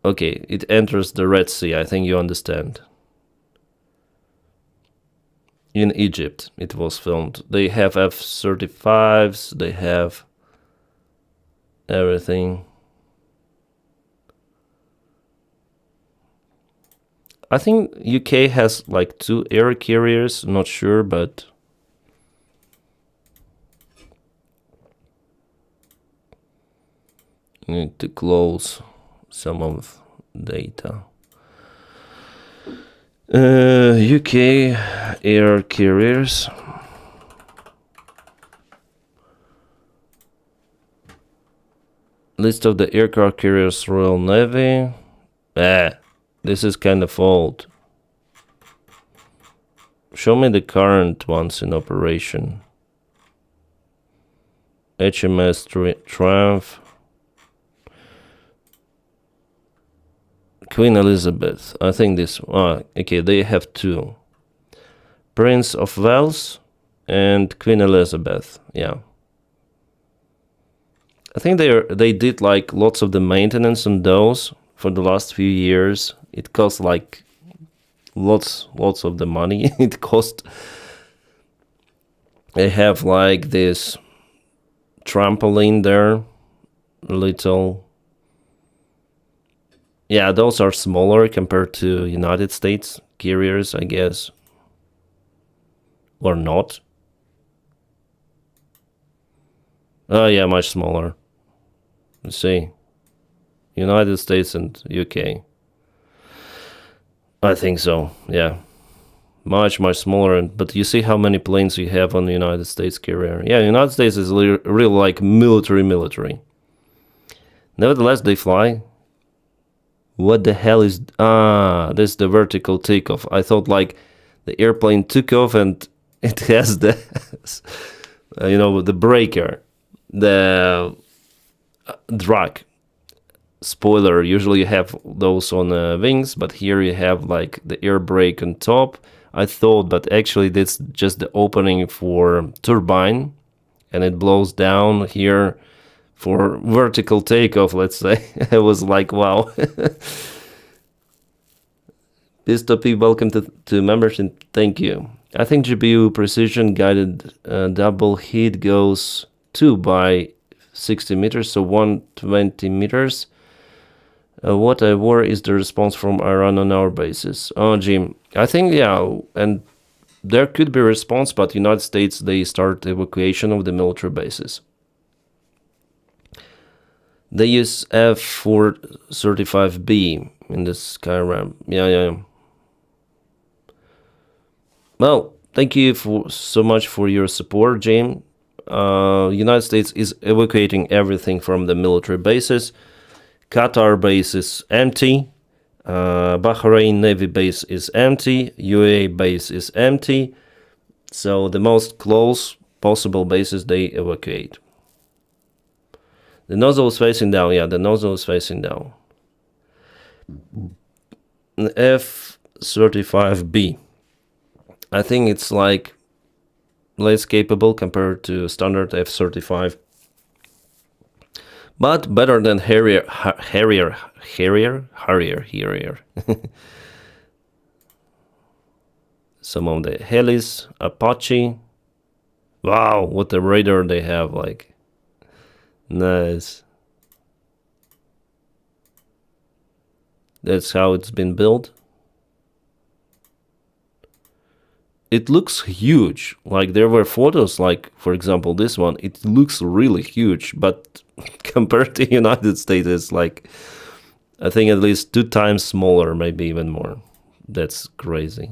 Okay, it enters the Red Sea. I think you understand. In Egypt, it was filmed. They have F-35s. They have everything. I think UK has like 2 air carriers, not sure, but need to close some of data. UK air carriers. List of the aircraft carriers, Royal Navy. This is kind of old. Show me the current ones in operation. HMS Triumph. Queen Elizabeth. I think this... okay, they have 2. Prince of Wales and Queen Elizabeth. Yeah. I think they did like lots of the maintenance on those for the last few years. It cost like lots of the money. It cost. They have like this trampoline there, little. Yeah, those are smaller compared to United States carriers, I guess, or not. Oh yeah, much smaller. Let's see, United States and UK. I think so, yeah. Much smaller, but you see how many planes you have on the United States carrier. Yeah, United States is really like military. Nevertheless, they fly. What the hell is... this is the vertical takeoff. I thought like the airplane took off and it has the... the breaker. The drag. Spoiler, usually you have those on wings, but here you have like the air brake on top. I thought, but actually that's just the opening for turbine, and it blows down here for vertical takeoff, let's say. I was like, wow. This topic, welcome to membership, thank you. I think GPU precision guided double hit goes 2 by 60 meters, so 120 meters. What I worry is the response from Iran on our bases. Oh, Jim, I think, yeah, and there could be a response, but United States, they start evacuation of the military bases. They use F-435B in the Skyram. Yeah. Well, thank you so much for your support, Jim. United States is evacuating everything from the military bases. Qatar base is empty. Bahrain Navy base is empty. UAE base is empty. So the most close possible bases they evacuate. The nozzle is facing down. Yeah, the nozzle is facing down. F-35B. I think it's like less capable compared to standard F-35. But better than Harrier. Some of the helis, Apache. Wow, what a radar they have, like. Nice. That's how it's been built. It looks huge. Like there were photos, like for example this one, it looks really huge, but compared to United States, it's like, I think at least 2 times smaller, maybe even more. That's crazy.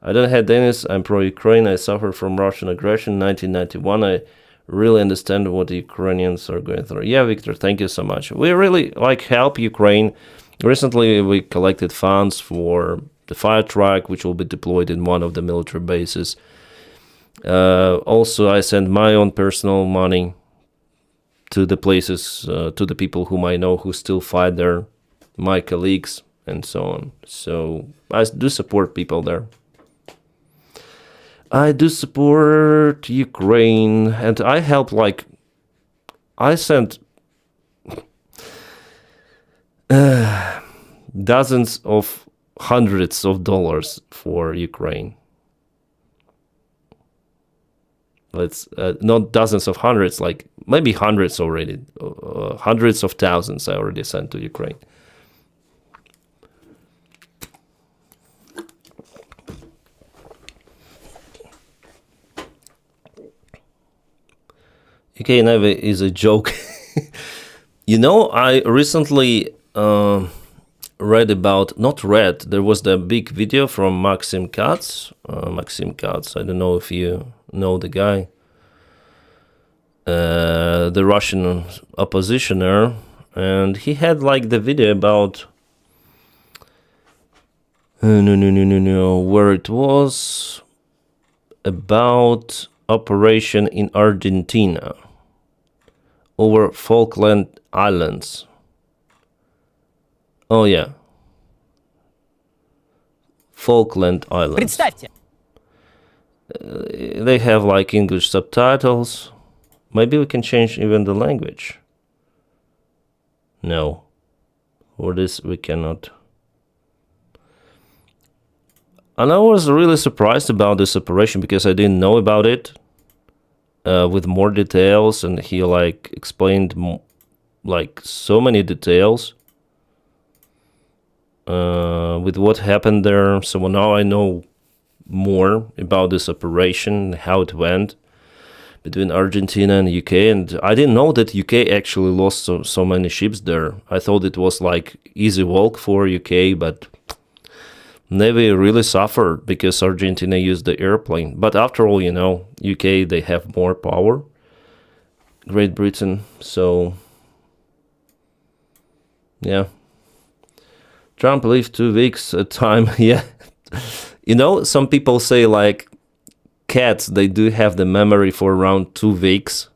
I don't have Denys, I'm pro-Ukraine, I suffered from Russian aggression in 1991. I really understand what the Ukrainians are going through. Yeah, Victor, thank you so much. We really like help Ukraine. Recently, we collected funds for the fire truck, which will be deployed in one of the military bases. Also, I send my own personal money to the places, to the people whom I know who still fight there, my colleagues, and so on. So I do support people there. I do support Ukraine, and I help, like, I sent dozens of hundreds of dollars for Ukraine. Let's not dozens of hundreds, like maybe hundreds already, hundreds of thousands I already sent to Ukraine. UK Navy is a joke. You know, I recently there was the big video from Maxim Katz. I don't know if you know the guy. The Russian oppositioner. And he had like the video about... where it was about operation in Argentina over Falkland Islands. Oh yeah, Falkland Islands. Представьте. They have like English subtitles. Maybe we can change even the language. No, for this we cannot. And I was really surprised about this operation because I didn't know about it with more details, and he like explained like so many details with what happened there. So now I know more about this operation, how it went between Argentina and UK. And I didn't know that UK actually lost so many ships there. I thought it was like easy walk for UK, but Navy really suffered because Argentina used the airplane. But after all, you know, UK, they have more power. Great Britain, so yeah. Trump lived 2 weeks at a time. Yeah. You know, some people say like cats, they do have the memory for around 2 weeks.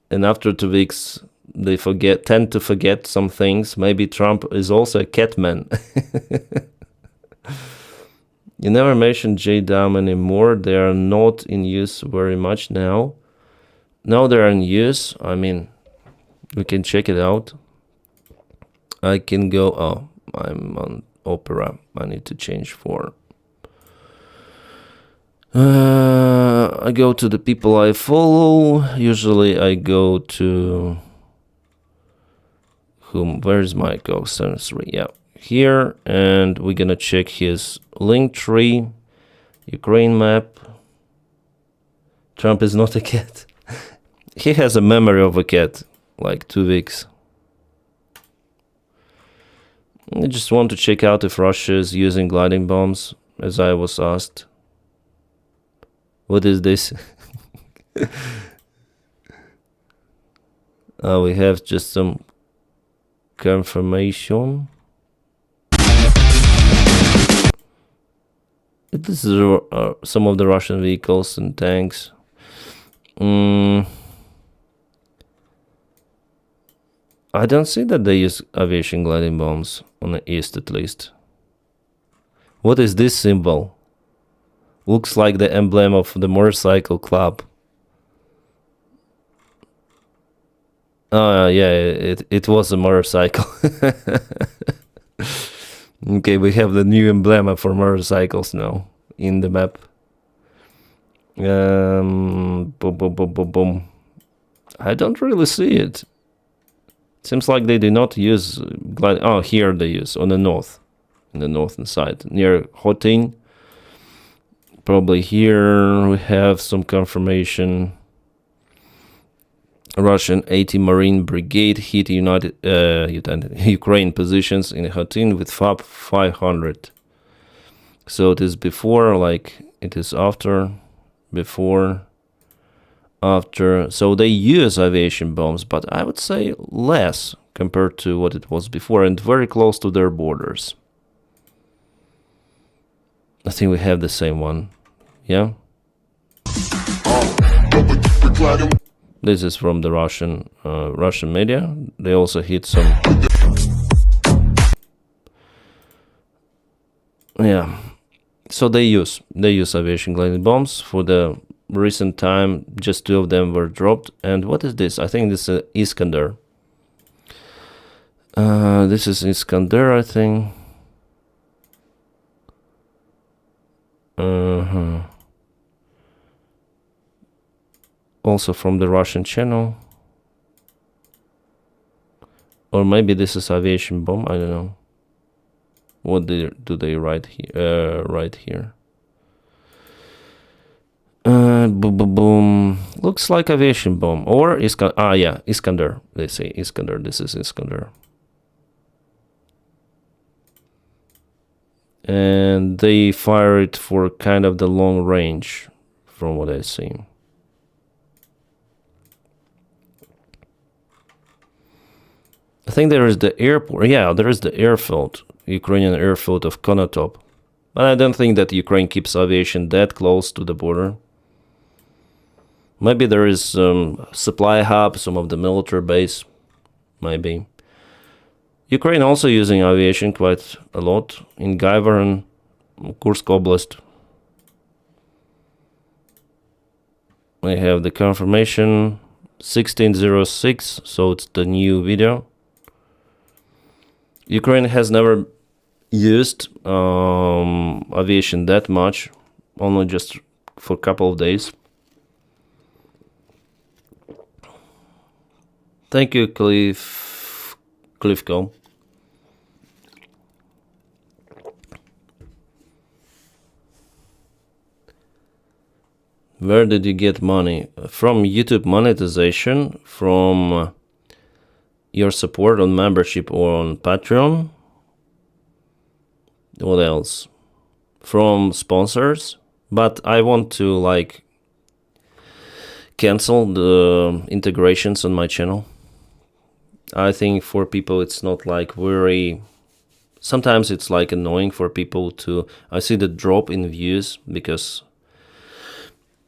And after 2 weeks, they tend to forget some things. Maybe Trump is also a cat man. You never mentioned JDAM anymore. They are not in use very much now. Now they're in use. I mean, we can check it out. I can go... Oh, I'm on Opera. I need to change for... I go to the people I follow. Usually I go to... Where's my Go73? Yeah, here. And we're gonna check his link tree. Ukraine map. Trump is not a cat. He has a memory of a cat. Like 2 weeks. I just want to check out if Russia is using gliding bombs, as I was asked. What is this? We have just some confirmation. This is some of the Russian vehicles and tanks. I don't see that they use aviation gliding bombs on the east, at least. What is this symbol? Looks like the emblem of the motorcycle club. Yeah, it was a motorcycle. Okay, we have the new emblem for motorcycles now in the map. Boom, boom, boom, boom, boom. I don't really see it. Seems like they do not use glide. Oh, here they use on the north, in the northern side near Hotin. Probably here we have some confirmation. Russian 80 Marine Brigade hit Ukraine positions in Hotin with FAB 500. So it is before, like it is after, before, after. So they use aviation bombs, but I would say less compared to what it was before and very close to their borders. I think we have the same one. Yeah. This is from the Russian media. They also hit some. Yeah. So they use aviation gliding bombs. For the recent time, just 2 of them were dropped. And what is this? I think this is Iskander. This is Iskander, I think. Also from the Russian channel. Or maybe this is aviation bomb, I don't know. What do they write here? Right here. Boom, boom, boom. Looks like aviation bomb. Or Iskander. Ah, yeah, Iskander. They say Iskander. This is Iskander. And they fire it for kind of the long range, from what I see. I think there is the airport. Yeah, there is the airfield, Ukrainian airfield of Konotop. But I don't think that Ukraine keeps aviation that close to the border. Maybe there is supply hub, some of the military base, maybe. Ukraine also using aviation quite a lot in Gaivar and Kursk Oblast. I have the confirmation 1606, so it's the new video. Ukraine has never used aviation that much, only just for a couple of days. Thank you, Cliffco. Where did you get money? From YouTube monetization, from your support on membership or on Patreon. What else? From sponsors. But I want to like cancel the integrations on my channel. I think for people it's not like very. Sometimes it's like annoying for people to. I see the drop in views because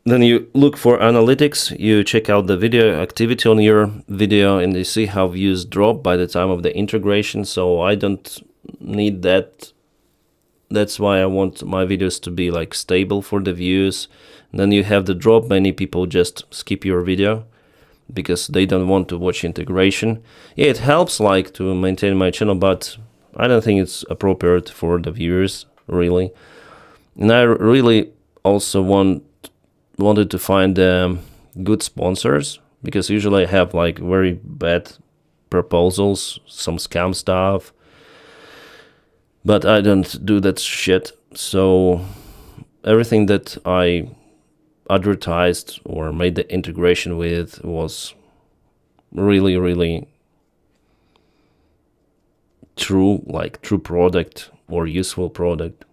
then you look for analytics, you check out the video activity on your video and you see how views drop by the time of the integration. So I don't need that. That's why I want my videos to be like stable for the views. And then you have the drop, many people just skip your video because they don't want to watch integration. Yeah, it helps like to maintain my channel, but I don't think it's appropriate for the viewers really. And I really also wanted to find good sponsors because usually I have like very bad proposals, some scam stuff, but I don't do that shit. So everything that I advertised or made the integration with was really true, like true product or useful product.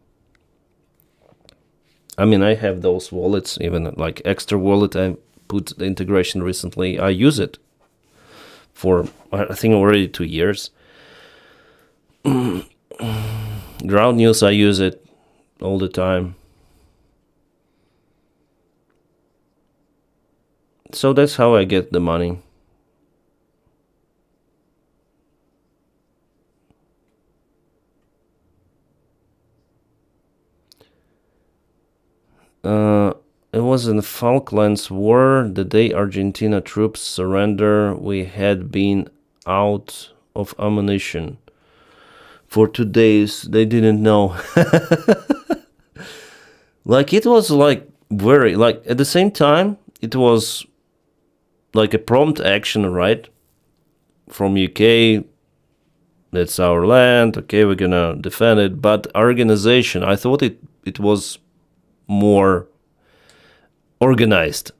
I mean, I have those wallets, even like extra wallet. I put the integration recently. I use it for, I think, already 2 years. Ground News, I use it all the time. So that's how I get the money. It was in the Falklands War. The day Argentina troops surrender, we had been out of ammunition. For 2 days, they didn't know. Like, it was like very, like, at the same time, it was like a prompt action, right? From UK, that's our land, okay, we're gonna defend it. But organization, I thought it was more organized.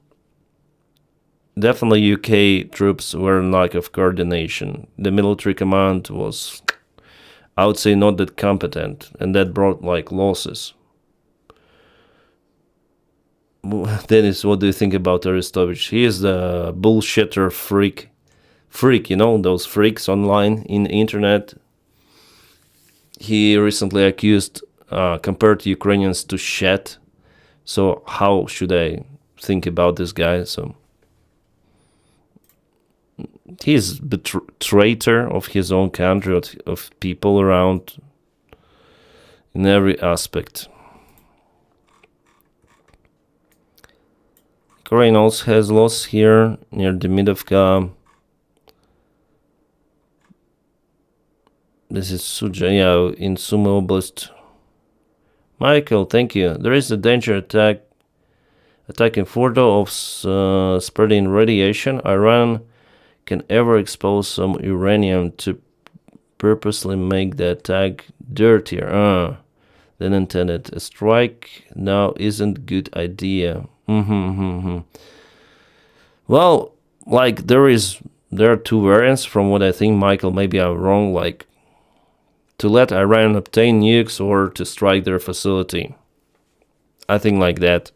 Definitely UK troops were in lack of coordination. The military command was, I would say, not that competent, and that brought like losses. Denys, what do you think about Arestovich? He is the bullshitter freak, you know, those freaks online in the internet. He recently accused, compared Ukrainians to shit. So how should I think about this guy? So he's traitor of his own country, of people around, in every aspect. Ukraine also has loss here near Demidovka. This is Suja, yeah, in Sumy Oblast. Michael, thank you. There is a danger attacking Fordo of spreading radiation. Iran can ever expose some uranium to purposely make the attack dirtier than intended. A strike now isn't a good idea. Well, like there are two variants from what I think, Michael. Maybe I'm wrong. Like to let Iran obtain nukes or to strike their facility. I think like that.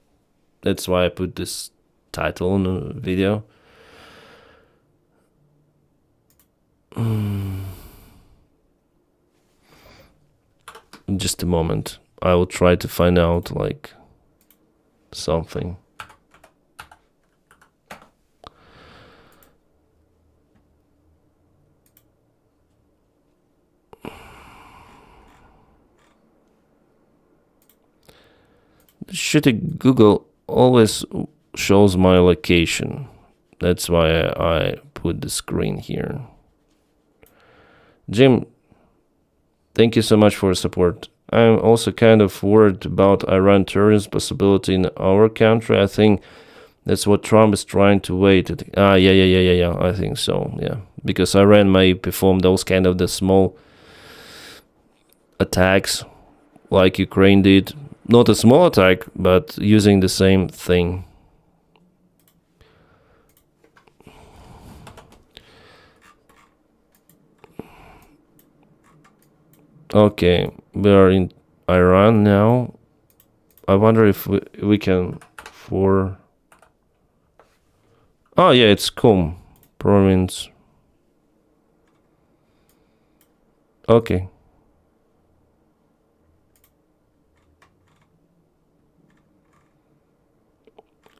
That's why I put this title in the video. Just a moment. I will try to find out like something. Shitty Google always shows my location. That's why I put the screen here. Jim, thank you so much for your support. I'm also kind of worried about Iran terrorism possibility in our country. I think that's what Trump is trying to wait at. Yeah. I think so, yeah. Because Iran may perform those kind of the small attacks like Ukraine did. Not a small attack, but using the same thing. Okay, we are in Iran now. I wonder if we can for... Oh yeah, it's Qom province. Okay.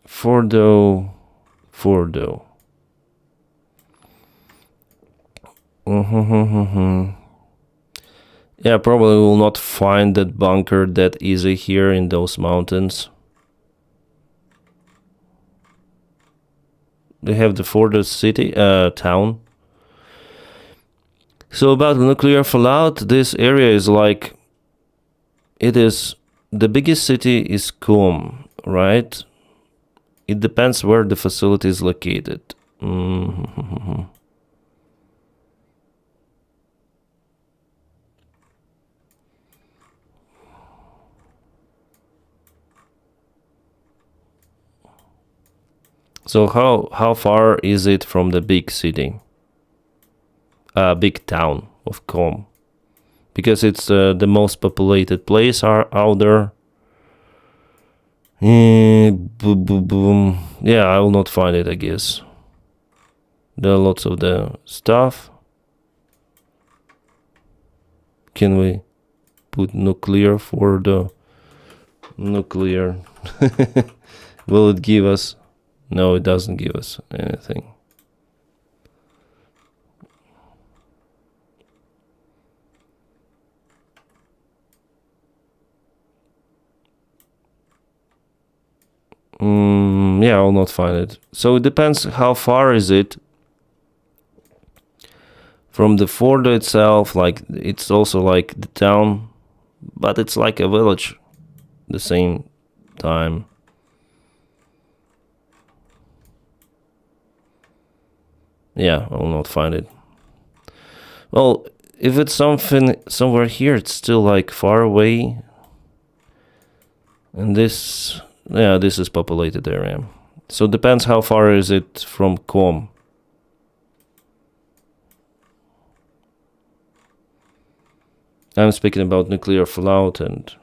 Fordo. Yeah, probably will not find that bunker that easy here in those mountains. They have the Fordo city, town. So about nuclear fallout, this area is like, it is, the biggest city is Qom, right? It depends where the facility is located. So how far is it from the big city? Big town of Qom? Because it's the most populated place out there. Yeah, I will not find it, I guess. There are lots of the stuff. Can we put nuclear for the nuclear? Will it give us? No, it doesn't give us anything. Yeah, I'll not find it. So it depends how far is it from the Fordo itself. Like, it's also like the town, but it's like a village the same time. Yeah, I will not find it. Well, if it's something somewhere here, it's still like far away. And this, yeah, this is populated area. So it depends how far is it from Com. I'm speaking about nuclear fallout. And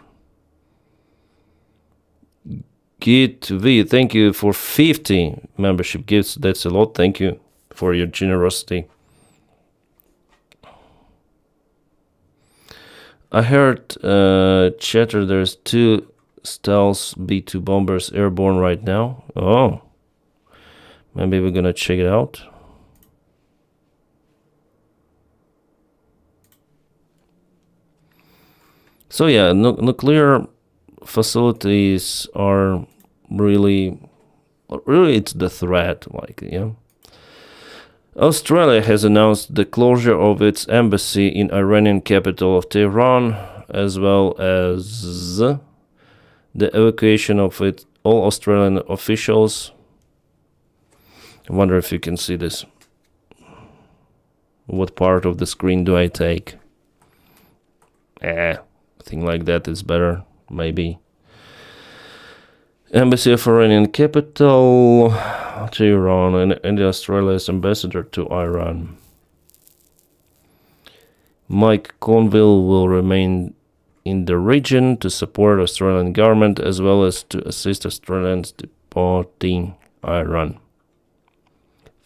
Git V, thank you for 50 membership gifts. That's a lot. Thank you for your generosity. I heard chatter there's 2 stealth B-2 bombers airborne right now. Oh, maybe we're gonna check it out. So yeah, nuclear facilities are really it's the threat, like, you know. Australia has announced the closure of its embassy in Iranian capital of Tehran, as well as the evacuation of all Australian officials. I wonder if you can see this. What part of the screen do I take? I think like that is better, maybe. Embassy of Iranian capital, Tehran, and Australia's ambassador to Iran. Mike Conville will remain in the region to support Australian government as well as to assist Australians departing Iran.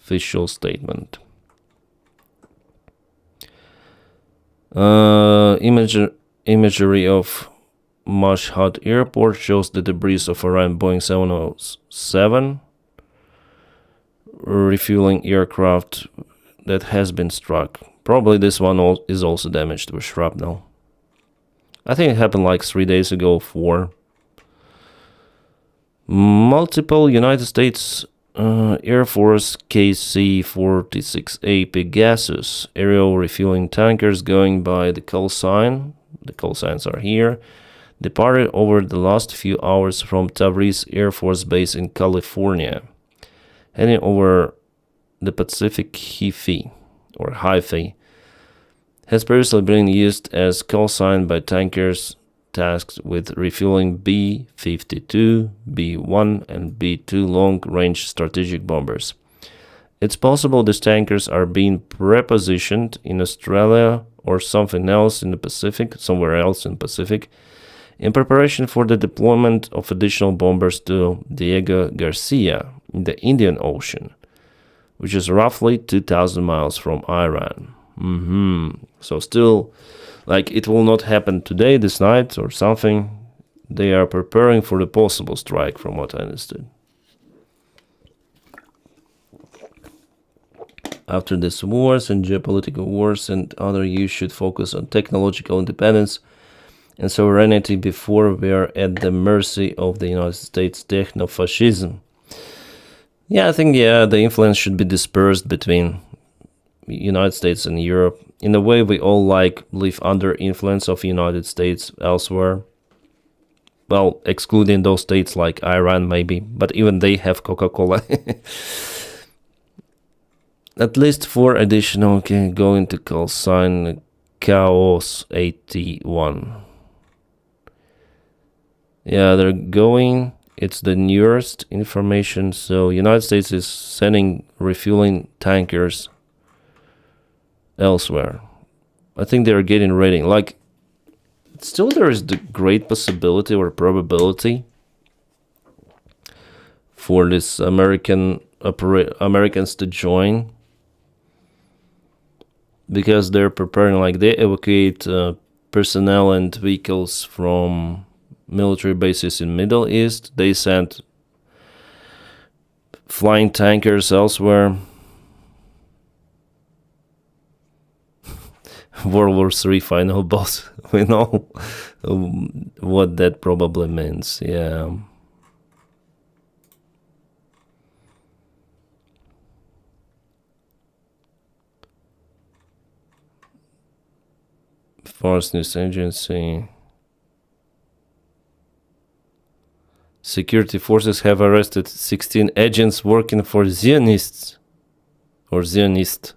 Official statement. Imagery of Mashhad Airport shows the debris of Iran Boeing 707 refueling aircraft that has been struck. Probably this one is also damaged with shrapnel. I think it happened like 3 days ago, 4. Multiple United States Air Force KC-46A Pegasus aerial refueling tankers going by the call sign. The call signs are here. Departed over the last few hours from Tabriz Air Force Base in California, heading over the Pacific Haifa, has previously been used as call sign by tankers tasked with refueling B-52, B-1, and B-2 long-range strategic bombers. It's possible these tankers are being prepositioned in Australia or something else in the Pacific, somewhere else in the Pacific, in preparation for the deployment of additional bombers to Diego Garcia in the Indian Ocean, which is roughly 2,000 miles from Iran. So still, like, it will not happen today, this night, or something. They are preparing for the possible strike, from what I understood. After these wars and geopolitical wars and other use should focus on technological independence and sovereignty before we are at the mercy of the United States techno-fascism. Yeah, I think, the influence should be dispersed between United States and Europe. In a way, we all live under influence of United States elsewhere. Well, excluding those states like Iran maybe, but even they have Coca-Cola. At least 4 additional can go into call sign Chaos 81. Yeah, they're going. It's the newest information. So United States is sending refueling tankers elsewhere. I think they're getting ready. Like, still there is the great possibility or probability for this Americans to join, because they're preparing, like, they evacuate personnel and vehicles from military bases in Middle East. They sent flying tankers elsewhere. World War III final boss. We know what that probably means. Yeah. Foreign News Agency. Security forces have arrested 16 agents working for Zionists. Or Zionist.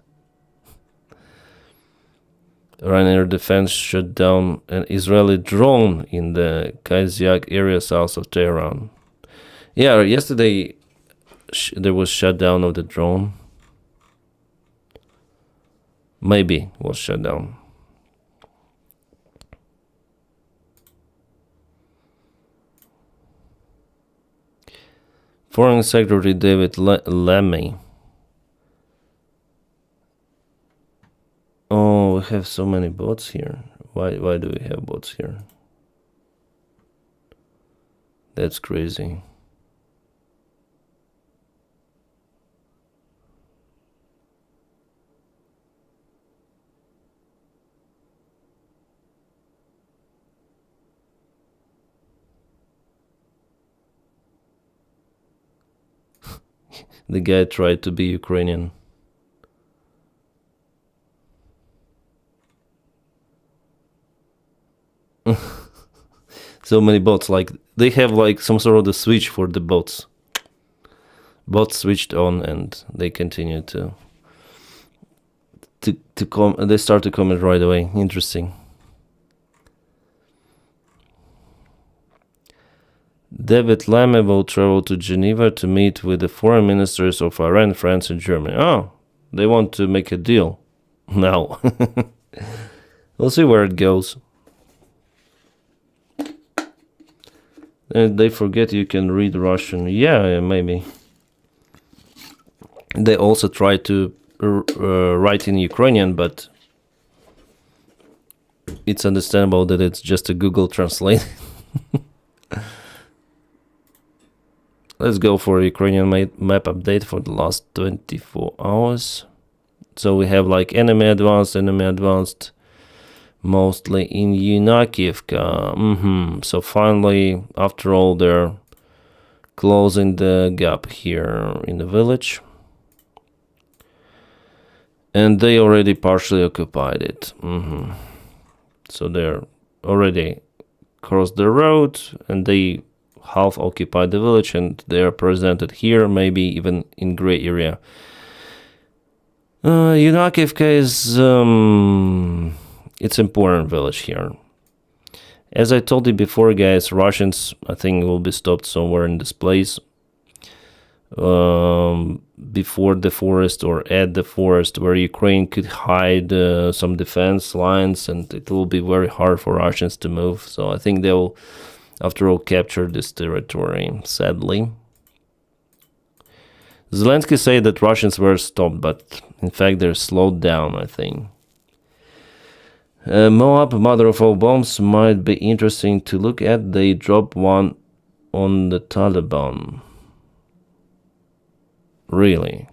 Iran Air Defense shot down an Israeli drone in the Kaiziak area south of Tehran. Yeah, yesterday there was shutdown of the drone. Maybe was shut down. Foreign Secretary David Lammy. Oh, we have so many bots here. Why do we have bots here? That's crazy. The guy tried to be Ukrainian. So many bots, like they have like some sort of the switch for the bots. Bots switched on and they continue to they start to comment right away. Interesting. David Lammy will travel to Geneva to meet with the foreign ministers of Iran, France, and Germany. Oh, they want to make a deal now. We'll see where it goes. And they forget you can read Russian. Yeah, maybe. They also try to write in Ukrainian, but it's understandable that it's just a Google Translate. Let's go for a Ukrainian map update for the last 24 hours. So we have like enemy advanced, mostly in Yunakivka. So finally, after all, they're closing the gap here in the village. And they already partially occupied it. So they're already crossed the road and they half occupied the village, and they are presented here, maybe even in gray area. Yunakivka is it's important village here. As I told you before, guys, Russians, I think, will be stopped somewhere in this place, before the forest or at the forest, where Ukraine could hide some defense lines, and it will be very hard for Russians to move. So I think they will, after all, capture this territory, sadly. Zelensky said that Russians were stopped, but in fact they're slowed down, I think. Moab, mother of all bombs, might be interesting to look at. They dropped one on the Taliban. Really?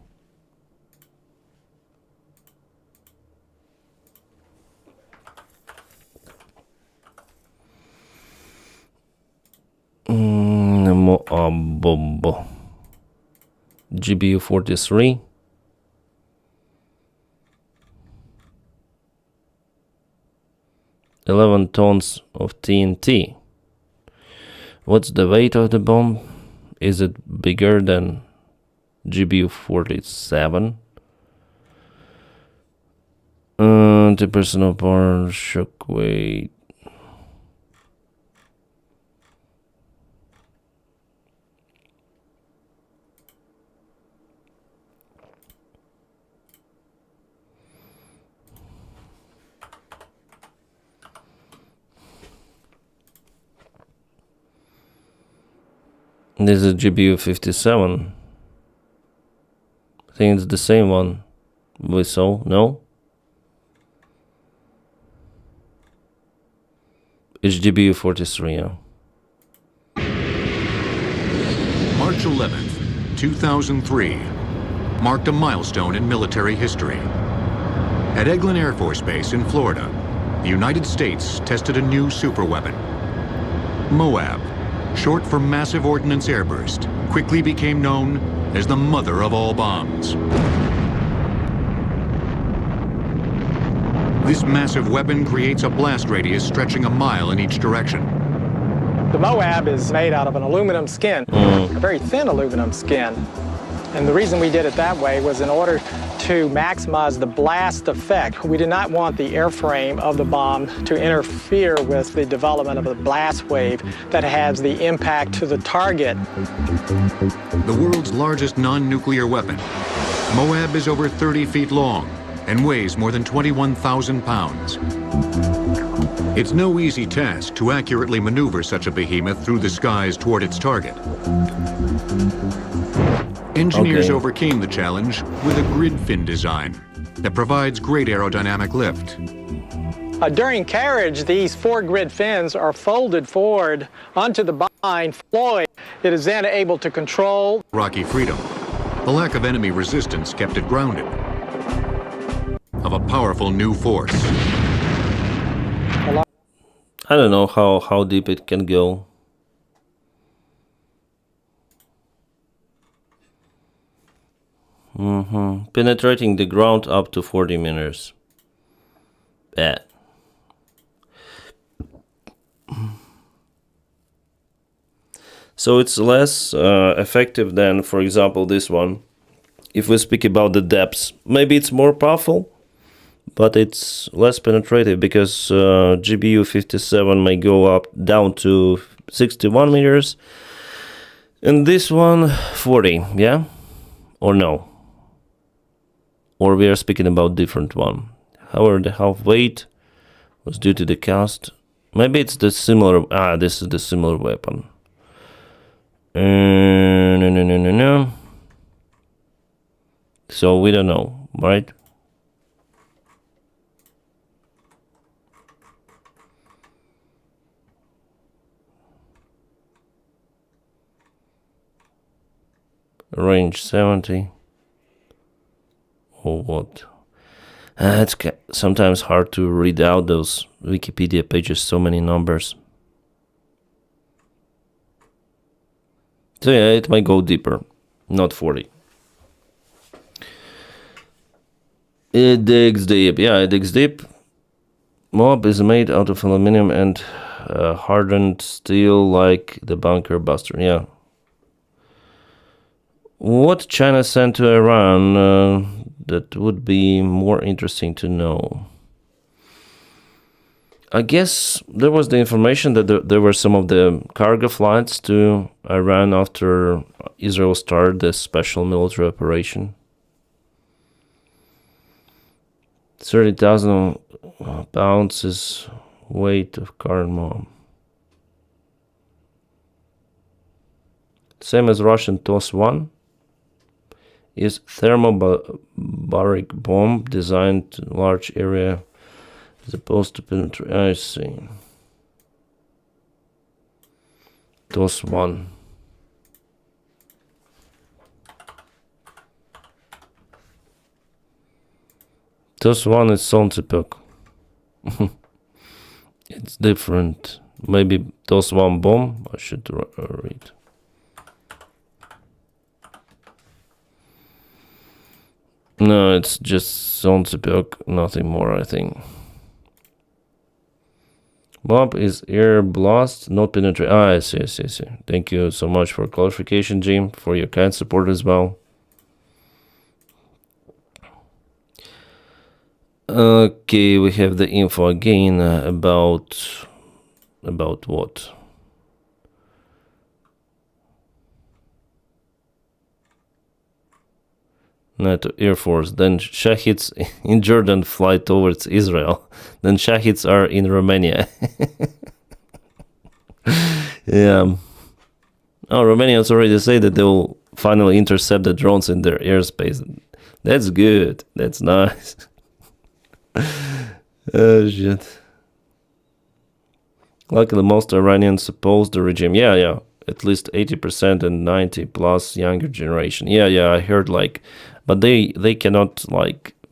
Moab bomb. GBU 43. $11 tons of TNT. What's the weight of the bomb? Is it bigger than GBU 47? The personal power, shock weight. This is GBU 57. I think it's the same one we saw, no? It's GBU 43, yeah. March 11th, 2003, marked a milestone in military history. At Eglin Air Force Base in Florida, the United States tested a new superweapon. Moab, short for Massive Ordnance Airburst, quickly became known as the mother of all bombs. This massive weapon creates a blast radius stretching a mile in each direction. The Moab is made out of an aluminum skin, a very thin aluminum skin. And the reason we did it that way was in order to maximize the blast effect. We did not want the airframe of the bomb to interfere with the development of a blast wave that has the impact to the target. The world's largest non-nuclear weapon, Moab is over 30 feet long and weighs more than 21,000 pounds. It's no easy task to accurately maneuver such a behemoth through the skies toward its target. Engineers overcame the challenge with a grid fin design that provides great aerodynamic lift. During carriage, these 4 grid fins are folded forward onto the bind floyd. It is then able to control Rocky freedom. The lack of enemy resistance kept it grounded. Of a powerful new force. I don't know how deep it can go. Penetrating the ground up to 40 meters. Bad. So it's less effective than, for example, this one. If we speak about the depths, maybe it's more powerful, but it's less penetrative because GBU 57 may go up down to 61 meters, and this one 40, yeah, or no? Or we are speaking about different one. However, the half weight was due to the cast. Maybe it's the similar. This is the similar weapon. No. So we don't know, right? Range 70. Or what? It's sometimes hard to read out those Wikipedia pages, so many numbers. So yeah, it might go deeper, not 40. It digs deep. Yeah, it digs deep. Mob is made out of aluminum and hardened steel like the bunker buster. Yeah. What China sent to Iran, that would be more interesting to know. I guess there was the information that there were some of the cargo flights to Iran after Israel started this special military operation. 30,000 pounds is weight of current mob. Same as Russian TOS-1. Is thermobaric bomb designed to large area as opposed to penetrate. I see. TOS-1. TOS-1 is Solntepek. It's different. Maybe TOS-1 bomb. I should read. No, it's just Solntepek, nothing more, I think. Mob is air blast, not penetrate. I see. Thank you so much for clarification, Jim, for your kind support as well. Okay, we have the info again about what? NATO Air Force. Then Shahids in Jordan fly towards Israel. Then Shahids are in Romania. Yeah. Oh, Romanians already say that they will finally intercept the drones in their airspace. That's good. That's nice. Oh, shit. Luckily, most Iranians oppose the regime. Yeah. At least 80% and 90 plus younger generation. Yeah, I heard but they cannot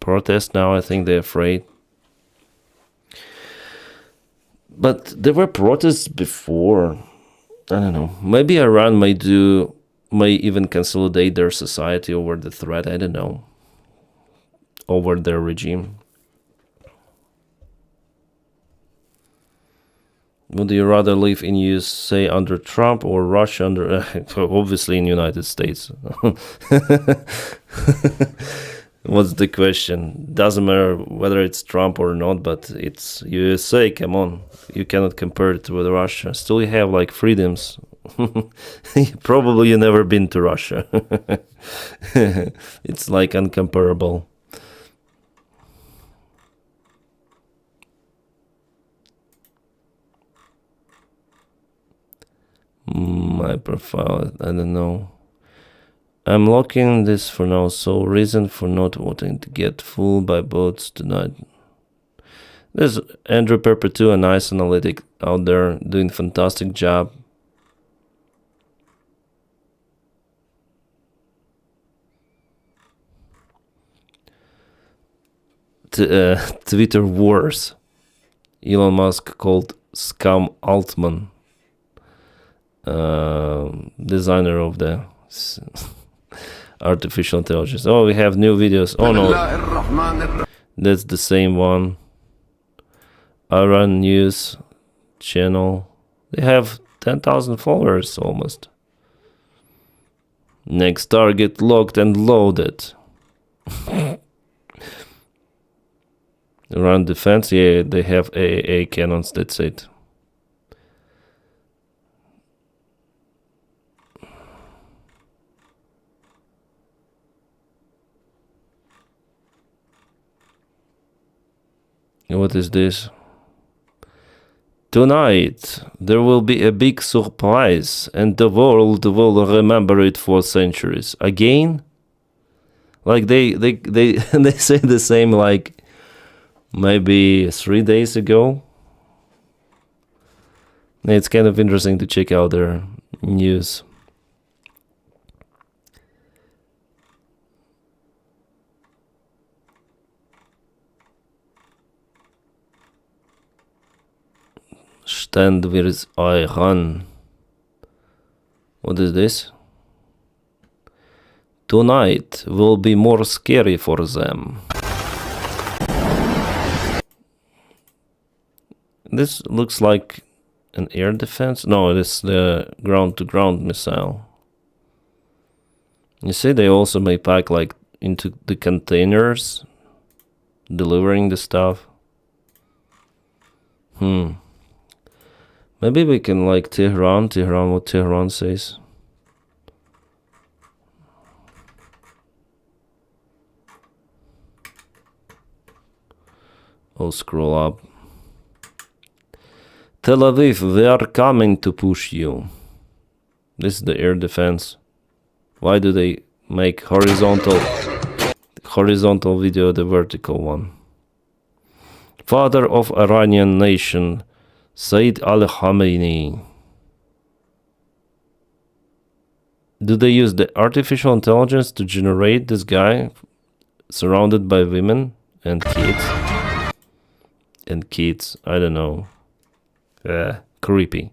protest now. I think they're afraid. But there were protests before. I don't know. Maybe Iran may even consolidate their society over the threat. I don't know. Over their regime. Would you rather live in USA under Trump or Russia under... obviously in United States. What's the question? Doesn't matter whether it's Trump or not, but it's USA, come on. You cannot compare it with Russia. Still you have like freedoms. Probably you never been to Russia. It's like uncomparable. My profile, I don't know. I'm locking this for now, so reason for not wanting to get fooled by bots tonight. There's Andrew Pepper2, a nice analytic out there doing fantastic job. Twitter wars. Elon Musk called Scam Altman, designer of the artificial intelligence. Oh, we have new videos. Oh no, that's the same one. Iran News channel. They have 10,000 followers almost. Next target locked and loaded. Iran defense, yeah, they have AAA cannons, that's it. What is this? Tonight there will be a big surprise and the world will remember it for centuries. Again? Like they they say the same like maybe 3 days ago. It's kind of interesting to check out their news. Stand with Iran. What is this? Tonight will be more scary for them. This looks like an air defense. No, it is the ground-to-ground missile. You see, they also may pack like into the containers, delivering the stuff. Maybe we can like Tehran, what Tehran says. I'll scroll up. Tel Aviv, they are coming to push you. This is the air defense. Why do they make horizontal video the vertical one? Father of Iranian nation, Sayyid al-Khamenei. Do they use the artificial intelligence to generate this guy surrounded by women and kids? And kids, I don't know. Creepy.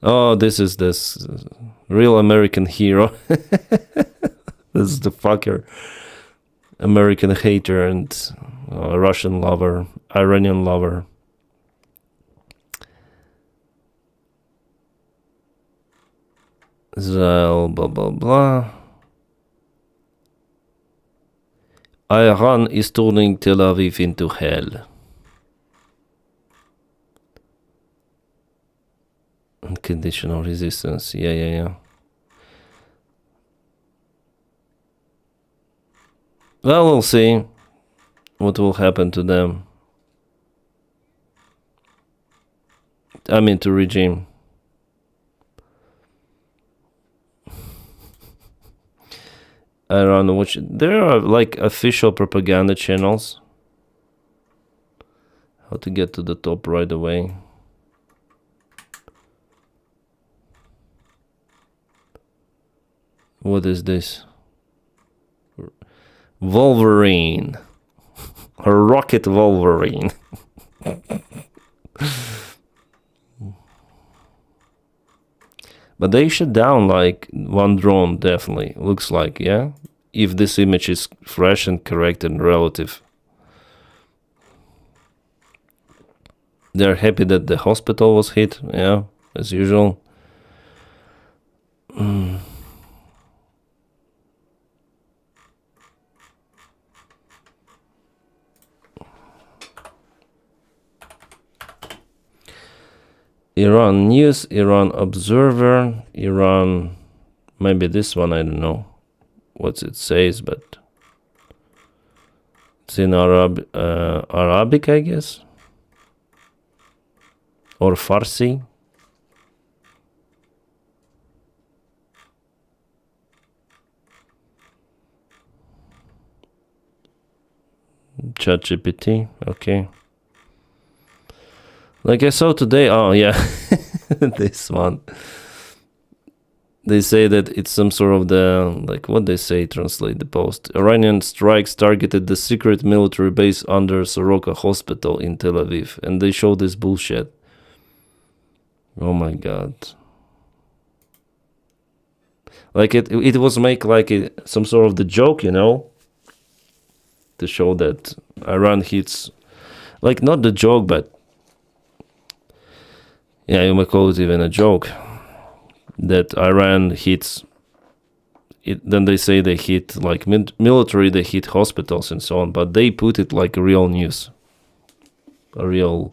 Oh, this is this real American hero. This is the fucker. American hater and Russian lover, Iranian lover. Israel, blah blah blah. Iran is turning Tel Aviv into hell. Unconditional resistance. Yeah. Well, we'll see what will happen to them. I mean, to regime. I don't know which. There are like official propaganda channels. How to get to the top right away. What is this? Wolverine. A rocket Wolverine. But they shut down like one drone, definitely. Looks like, yeah? If this image is fresh and correct and relative. They're happy that the hospital was hit, yeah, as usual. Iran News, Iran Observer, Iran, maybe this one, I don't know what it says, but it's in Arabic, I guess, or Farsi. ChatGPT, okay. Like I saw today, oh yeah, this one. They say that it's some sort of the, like what they say, translate the post. Iranian strikes targeted the secret military base under Soroka Hospital in Tel Aviv. And they show this bullshit. Oh my God. Like it was make like some sort of the joke, you know, to show that Iran hits, like not the joke, but yeah, you might call it even a joke, that Iran hits it. Then they say they hit like military, they hit hospitals and so on, but they put it like real news, a real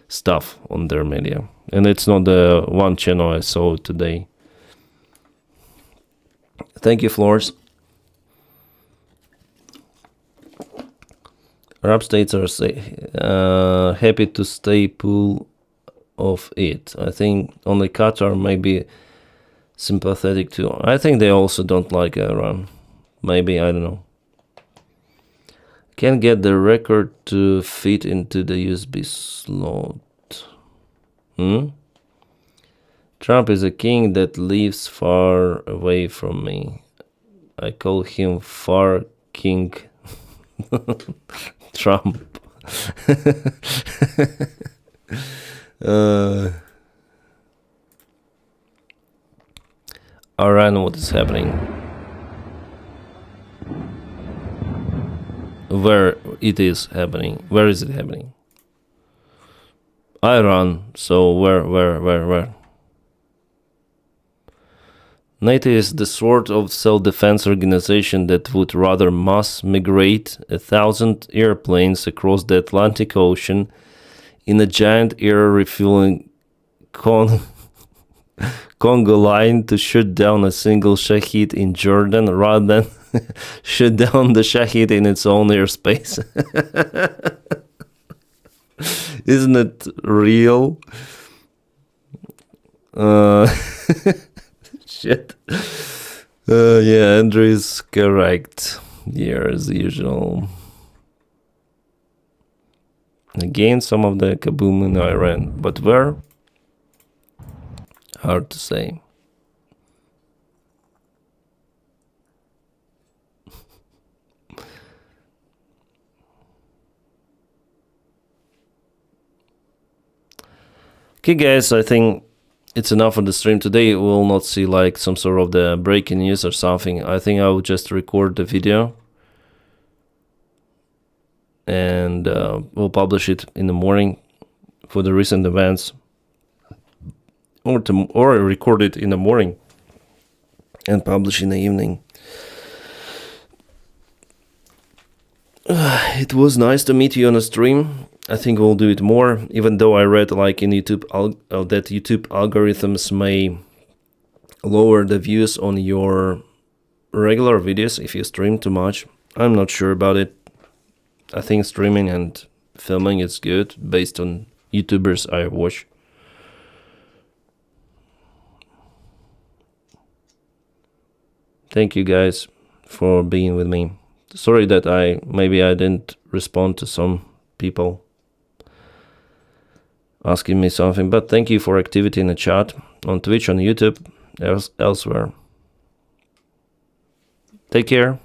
stuff on their media. And it's not the one channel I saw today. Thank you, Flores. Arab states are happy to stay pool of it. I think only Qatar may be sympathetic to. I think they also don't like Iran. Maybe, I don't know. Can't get the record to fit into the USB slot. Trump is a king that lives far away from me. I call him Far King Trump. Iran, what is happening? Where it is happening? Where is it happening? Iran. So where? NATO is the sort of self-defense organization that would rather mass migrate 1,000 airplanes across the Atlantic Ocean in a giant air refueling Congo line to shoot down a single Shahid in Jordan rather than shoot down the Shahid in its own airspace. Isn't it real? Shit. Yeah, Andrew is correct. Yeah, as usual. Again, some of the kaboom in Iran. But where? Hard to say. Okay, guys, I think it's enough for the stream today. We'll not see like some sort of the breaking news or something. I think I will just record the video and we'll publish it in the morning for the recent events, or record it in the morning and publish in the evening. It was nice to meet you on a stream. I think we'll do it more, even though I read like in YouTube that YouTube algorithms may lower the views on your regular videos if you stream too much. I'm not sure about it. I think streaming and filming is good based on YouTubers I watch. Thank you guys for being with me. Sorry that maybe I didn't respond to some people asking me something, but thank you for activity in the chat, on Twitch, on YouTube, elsewhere. Take care.